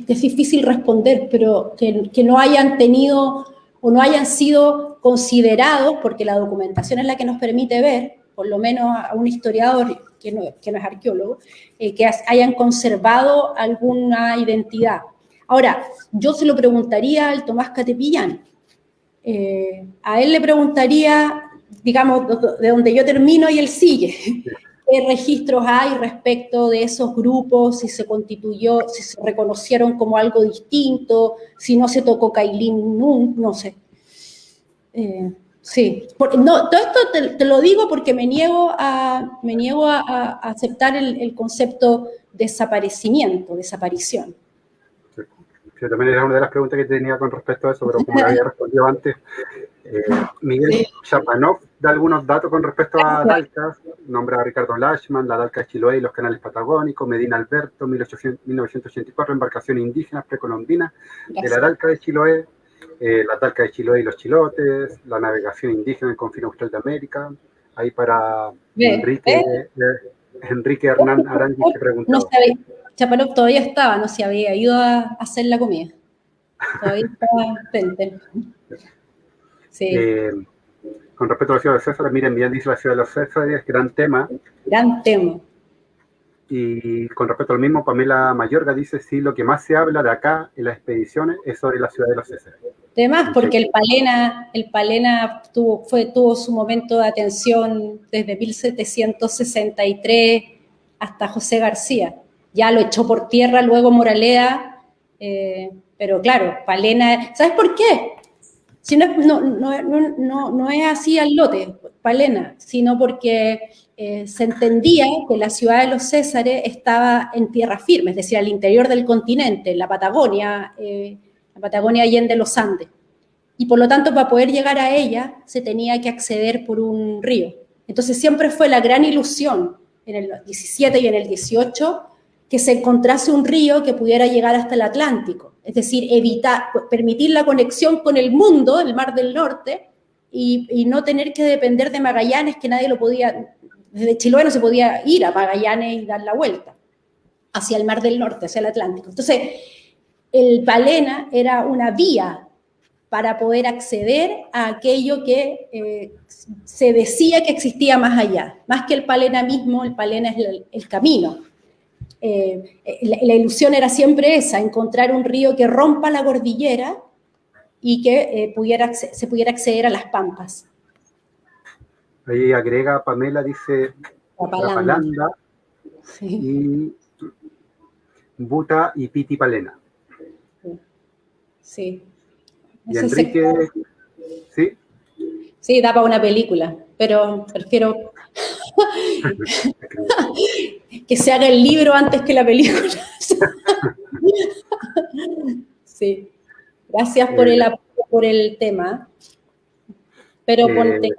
S3: es difícil responder, pero que no hayan tenido o no hayan sido considerados, porque la documentación es la que nos permite ver, por lo menos a un historiador que no es arqueólogo, que hayan conservado alguna identidad. Ahora, yo se lo preguntaría al Tomás Catepillán. A él le preguntaría, digamos, de donde yo termino y él sigue. ¿Qué registros hay respecto de esos grupos? Si se constituyó, si se reconocieron como algo distinto, si no se tocó Cailín, no sé. Sí. Todo esto te lo digo porque me niego a aceptar el concepto desaparecimiento, desaparición.
S2: Sí, también era una de las preguntas que tenía con respecto a eso, pero como lo había respondido antes, Miguel Chapanov da algunos datos con respecto a Dalcas, nombra a Ricardo Lachman, la Dalca de Chiloé y los canales patagónicos, Medina Alberto, 1984, embarcación indígena precolombina de la Dalca de Chiloé, la Dalca de Chiloé y los chilotes, la navegación indígena en confín austral de América, ahí para Enrique Hernán Arangui que preguntaba.
S3: No sabía, Chapanov todavía estaba, no se había ido a hacer la comida. Todavía estaba presente. Sí.
S2: Con respecto a la ciudad de los Césares, miren, bien dice la ciudad de los Césares, gran tema.
S3: Gran tema.
S2: Y con respecto al mismo, Pamela Mayorga dice, sí, lo que más se habla de acá en las expediciones es sobre la ciudad de los Césares.
S3: Además, porque el Palena tuvo su momento de atención desde 1763 hasta José García. Ya lo echó por tierra luego Moraleda, pero claro, Palena, ¿sabes por qué? Si no es así al lote, Palena, sino porque se entendía que la ciudad de los Césares estaba en tierra firme, es decir, al interior del continente, en la Patagonia allende los Andes. Y por lo tanto, para poder llegar a ella, se tenía que acceder por un río. Entonces siempre fue la gran ilusión, en el 17 y en el 18, que se encontrase un río que pudiera llegar hasta el Atlántico. Es decir, permitir la conexión con el mundo, el Mar del Norte, y no tener que depender de Magallanes, que nadie lo podía, desde Chiloé no se podía ir a Magallanes y dar la vuelta hacia el Mar del Norte, hacia el Atlántico. Entonces, el Palena era una vía para poder acceder a aquello que se decía que existía más allá. Más que el Palena mismo, el Palena es el camino. La ilusión era siempre esa, encontrar un río que rompa la cordillera y que se pudiera acceder a las pampas.
S2: Ahí agrega, Pamela dice, la Palanda,
S3: sí.
S2: Y Buta y Piti Palena.
S3: Sí.
S2: Y Enrique, ¿sí?
S3: Sí, da para una película, pero prefiero que se haga el libro antes que la película. Sí. Gracias por el tema. Pero ponte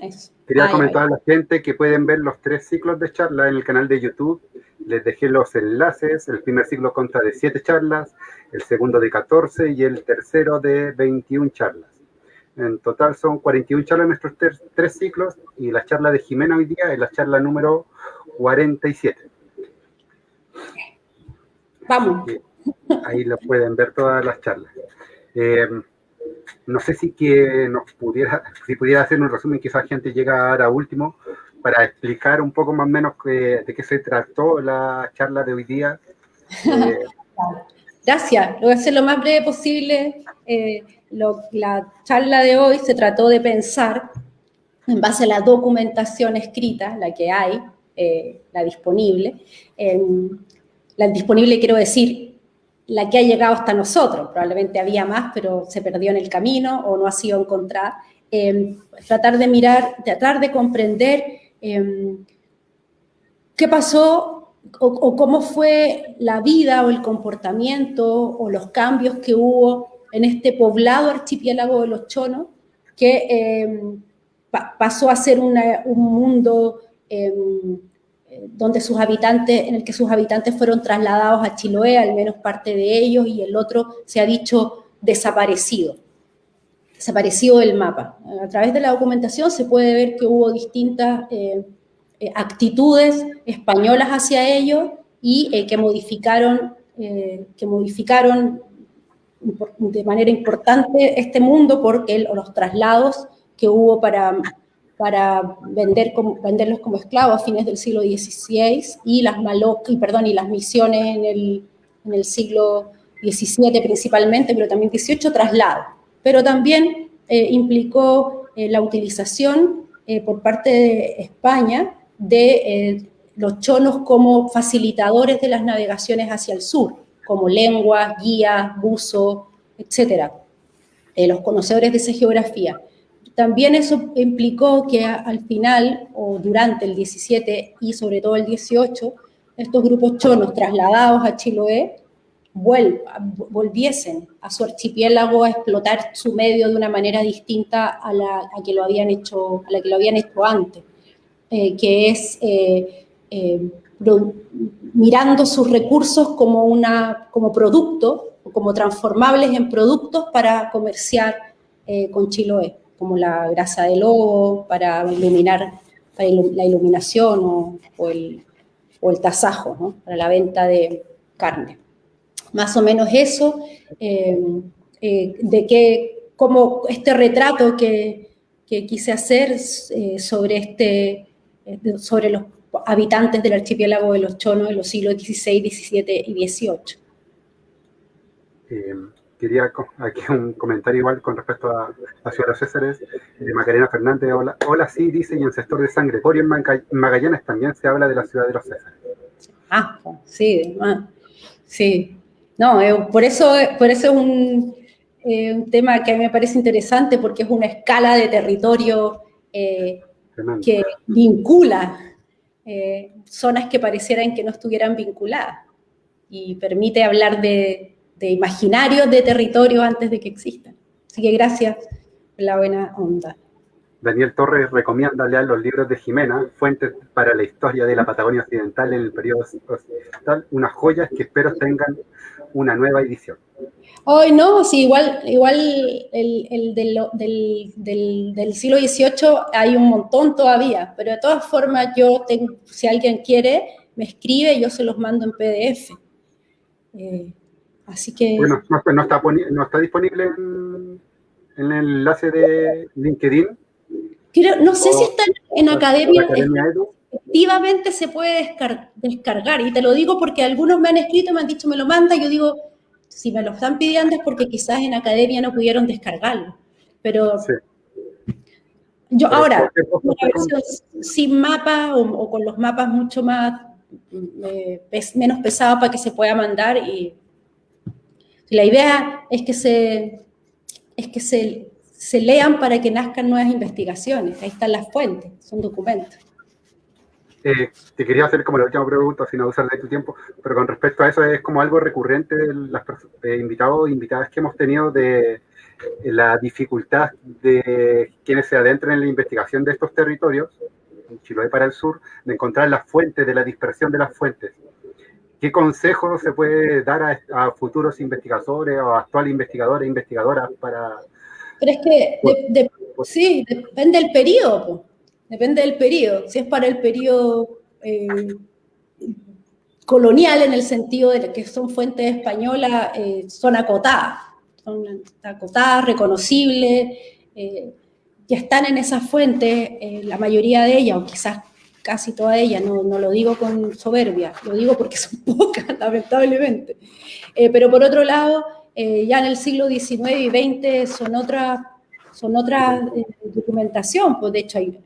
S3: eso.
S2: Quería comentar a la gente que pueden ver los 3 ciclos de charla en el canal de YouTube. Les dejé los enlaces. El primer ciclo consta de 7 charlas, el segundo de 14 y el tercero de 21 charlas. En total son 41 charlas en nuestros 3 ciclos, y la charla de Jimena hoy día es la charla número 47.
S3: Vamos.
S2: Ahí lo pueden ver todas las charlas. No sé si pudiera hacer un resumen, quizás gente llega ahora último, para explicar un poco más o menos de qué se trató la charla de hoy día.
S3: Gracias, voy a hacer lo más breve posible. La charla de hoy se trató de pensar, en base a la documentación escrita, la que hay, la disponible, quiero decir, la que ha llegado hasta nosotros, probablemente había más, pero se perdió en el camino o no ha sido encontrada. Tratar de comprender qué pasó o cómo fue la vida o el comportamiento o los cambios que hubo en este poblado archipiélago de los Chonos, que pasó a ser un mundo en el que sus habitantes fueron trasladados a Chiloé, al menos parte de ellos, y el otro se ha dicho desaparecido del mapa. A través de la documentación se puede ver que hubo distintas actitudes españolas hacia ellos y que modificaron de manera importante este mundo, porque los traslados que hubo para venderlos como esclavos a fines del siglo XVI y las misiones en el siglo XVII principalmente, pero también XVIII, traslados. Pero también implicó la utilización por parte de España de los chonos como facilitadores de las navegaciones hacia el sur, como lenguas, guías, buzos, etc. Los conocedores de esa geografía. También eso implicó que al final, o durante el 17 y sobre todo el 18, estos grupos chonos trasladados a Chiloé volviesen a su archipiélago a explotar su medio de una manera distinta a la que lo habían hecho antes, que es mirando sus recursos como producto, como transformables en productos para comerciar con Chiloé, como la grasa de lobo para la iluminación o el tasajo, ¿no? Para la venta de carne. Más o menos eso, como este retrato que quise hacer sobre los habitantes del archipiélago de los Chonos en los siglos XVI, XVII y XVIII.
S2: Quería aquí un comentario igual con respecto a Ciudad de los Césares, de Macarena Fernández. Hola, sí, dice, y ancestor de sangre. Por en Magallanes también se habla de la Ciudad de los Césares.
S3: Sí, sí. No, por eso es un tema que a mí me parece interesante, porque es una escala de territorio que vincula zonas que parecieran que no estuvieran vinculadas y permite hablar de imaginarios de territorio antes de que existan. Así que gracias por la buena onda.
S2: Daniel Torres recomienda leer los libros de Jimena, Fuentes para la historia de la Patagonia Occidental en el periodo occidental, unas joyas que espero tengan una nueva edición.
S3: Hoy no, sí, igual el del siglo XVIII hay un montón todavía, pero de todas formas si alguien quiere, me escribe y yo se los mando en PDF. Así que...
S2: Bueno, no está disponible en el enlace de LinkedIn.
S3: No sé si está en Academia
S2: Edu.
S3: Efectivamente se puede descargar, y te lo digo porque algunos me han escrito y me han dicho, me lo manda, y yo digo, si me lo están pidiendo es porque quizás en Academia no pudieron descargarlo, pero sí. Ahora, una versión sin mapa o con los mapas mucho más menos pesados para que se pueda mandar, y la idea es que se lean para que nazcan nuevas investigaciones. Ahí están las fuentes, son documentos.
S2: Te quería hacer como la última pregunta, sin abusar de tu tiempo, pero con respecto a eso es como algo recurrente de los invitados e invitadas que hemos tenido de la dificultad de quienes se adentran en la investigación de estos territorios, en Chiloé para el sur, de encontrar las fuentes, de la dispersión de las fuentes. ¿Qué consejos se puede dar a futuros investigadores o actuales investigadores e investigadoras para...?
S3: Pero es que sí, depende del periodo, po. Depende del periodo. Si es para el periodo colonial, en el sentido de que son fuentes españolas, son acotadas, reconocibles, que están en esas fuentes, la mayoría de ellas, o quizás casi todas ellas, no lo digo con soberbia, lo digo porque son pocas, lamentablemente. Pero por otro lado, ya en el siglo XIX y XX son otra documentación, pues de hecho hay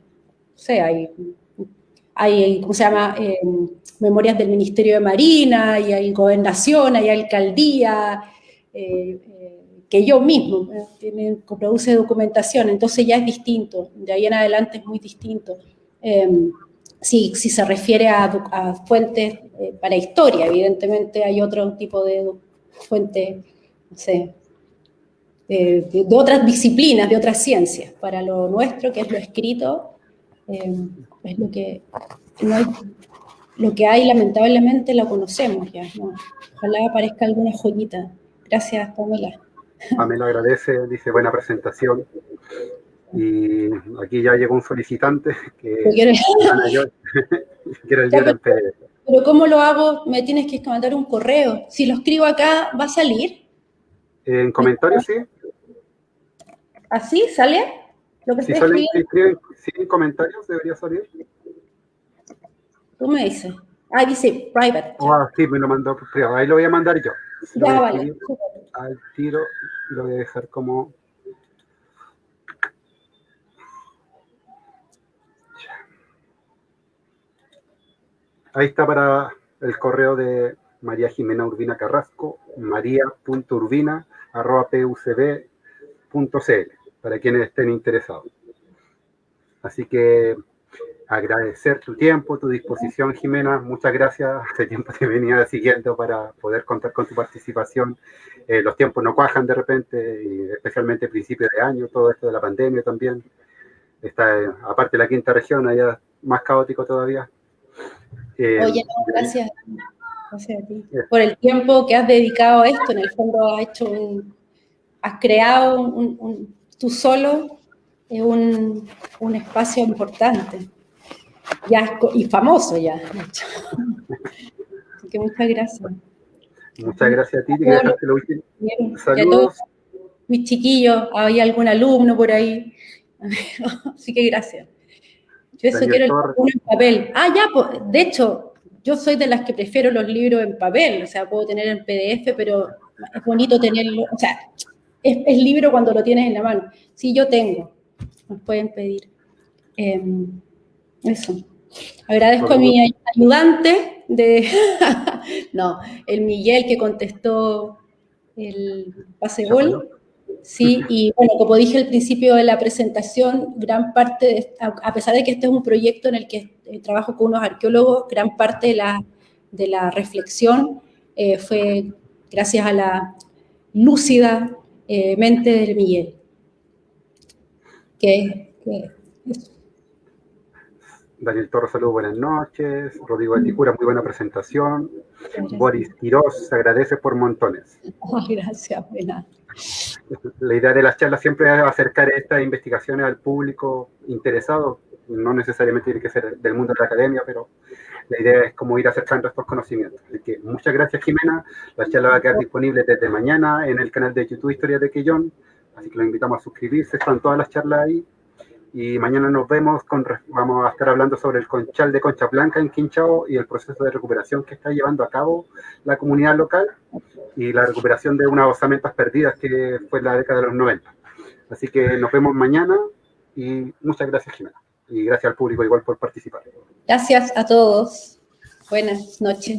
S3: ¿cómo se llama? Memorias del Ministerio de Marina, y hay gobernación, hay alcaldía, que yo mismo produce documentación, entonces ya es distinto, de ahí en adelante es muy distinto. Si se refiere a fuentes para historia, evidentemente hay otro tipo de fuentes, no sé, de otras disciplinas, de otras ciencias. Para lo nuestro, que es lo escrito, es lo que hay, lamentablemente lo conocemos ya, ¿no? Ojalá aparezca alguna joyita. Gracias, Pamela.
S2: Pamela agradece, dice buena presentación. Y aquí ya llegó un solicitante que quiero el libro en PDF.
S3: Pero ¿cómo lo hago? Me tienes que mandar un correo. Si lo escribo acá, ¿va a salir?
S2: En comentarios, sí.
S3: ¿Así sale? Lo que
S2: si escriben sin comentarios, debería salir.
S3: Tú me dices. Ah, dice private.
S2: Sí, me lo mandó por privado. Ahí lo voy a mandar yo.
S3: Ya, vale.
S2: Al tiro lo voy a dejar como... Ahí está para el correo de María Jimena Urbina Carrasco, maria.urbina@pucb.cl, para quienes estén interesados. Así que agradecer tu tiempo, tu disposición, Jimena. Muchas gracias. Hace tiempo te venía siguiendo para poder contar con tu participación. Los tiempos no cuajan de repente, y especialmente a principios de año, todo esto de la pandemia también. Está, aparte de la quinta región, allá más caótico todavía.
S3: Oye, no, gracias a ti por el tiempo que has dedicado a esto. En el fondo has creado tú solo un espacio importante ya, y famoso ya, de hecho. Así que muchas gracias.
S2: Muchas gracias a ti.
S3: Saludos. Mis chiquillos, ¿hay algún alumno por ahí? Así que gracias. Yo eso quiero el libro en papel. Ya, pues, de hecho, yo soy de las que prefiero los libros en papel, o sea, puedo tener en PDF, pero es bonito tenerlo, o sea, es libro cuando lo tienes en la mano. Sí, yo tengo, nos pueden pedir. Eso. Agradezco a mi ayudante el Miguel, que contestó el pase-gol. Sí, y bueno, como dije al principio de la presentación, gran parte, a pesar de que este es un proyecto en el que trabajo con unos arqueólogos, gran parte de la reflexión fue gracias a la lúcida mente de Miguel.
S2: Daniel Torres, saludos, buenas noches. Rodrigo Alticura, muy buena presentación. Boris Quiroz, se agradece por montones.
S3: Gracias, buena.
S2: La idea de las charlas siempre es acercar estas investigaciones al público interesado, no necesariamente tiene que ser del mundo de la academia, pero la idea es como ir acercando estos conocimientos. Así que muchas gracias, Jimena. La charla va a quedar disponible desde mañana en el canal de YouTube Historia de Quellón, así que los invitamos a suscribirse, están todas las charlas ahí. Y mañana nos vemos, vamos a estar hablando sobre el conchal de Concha Blanca en Quinchao y el proceso de recuperación que está llevando a cabo la comunidad local y la recuperación de unas osamentas perdidas que fue en la década de los 90. Así que nos vemos mañana y muchas gracias, Jimena. Y gracias al público igual por participar.
S3: Gracias a todos. Buenas noches.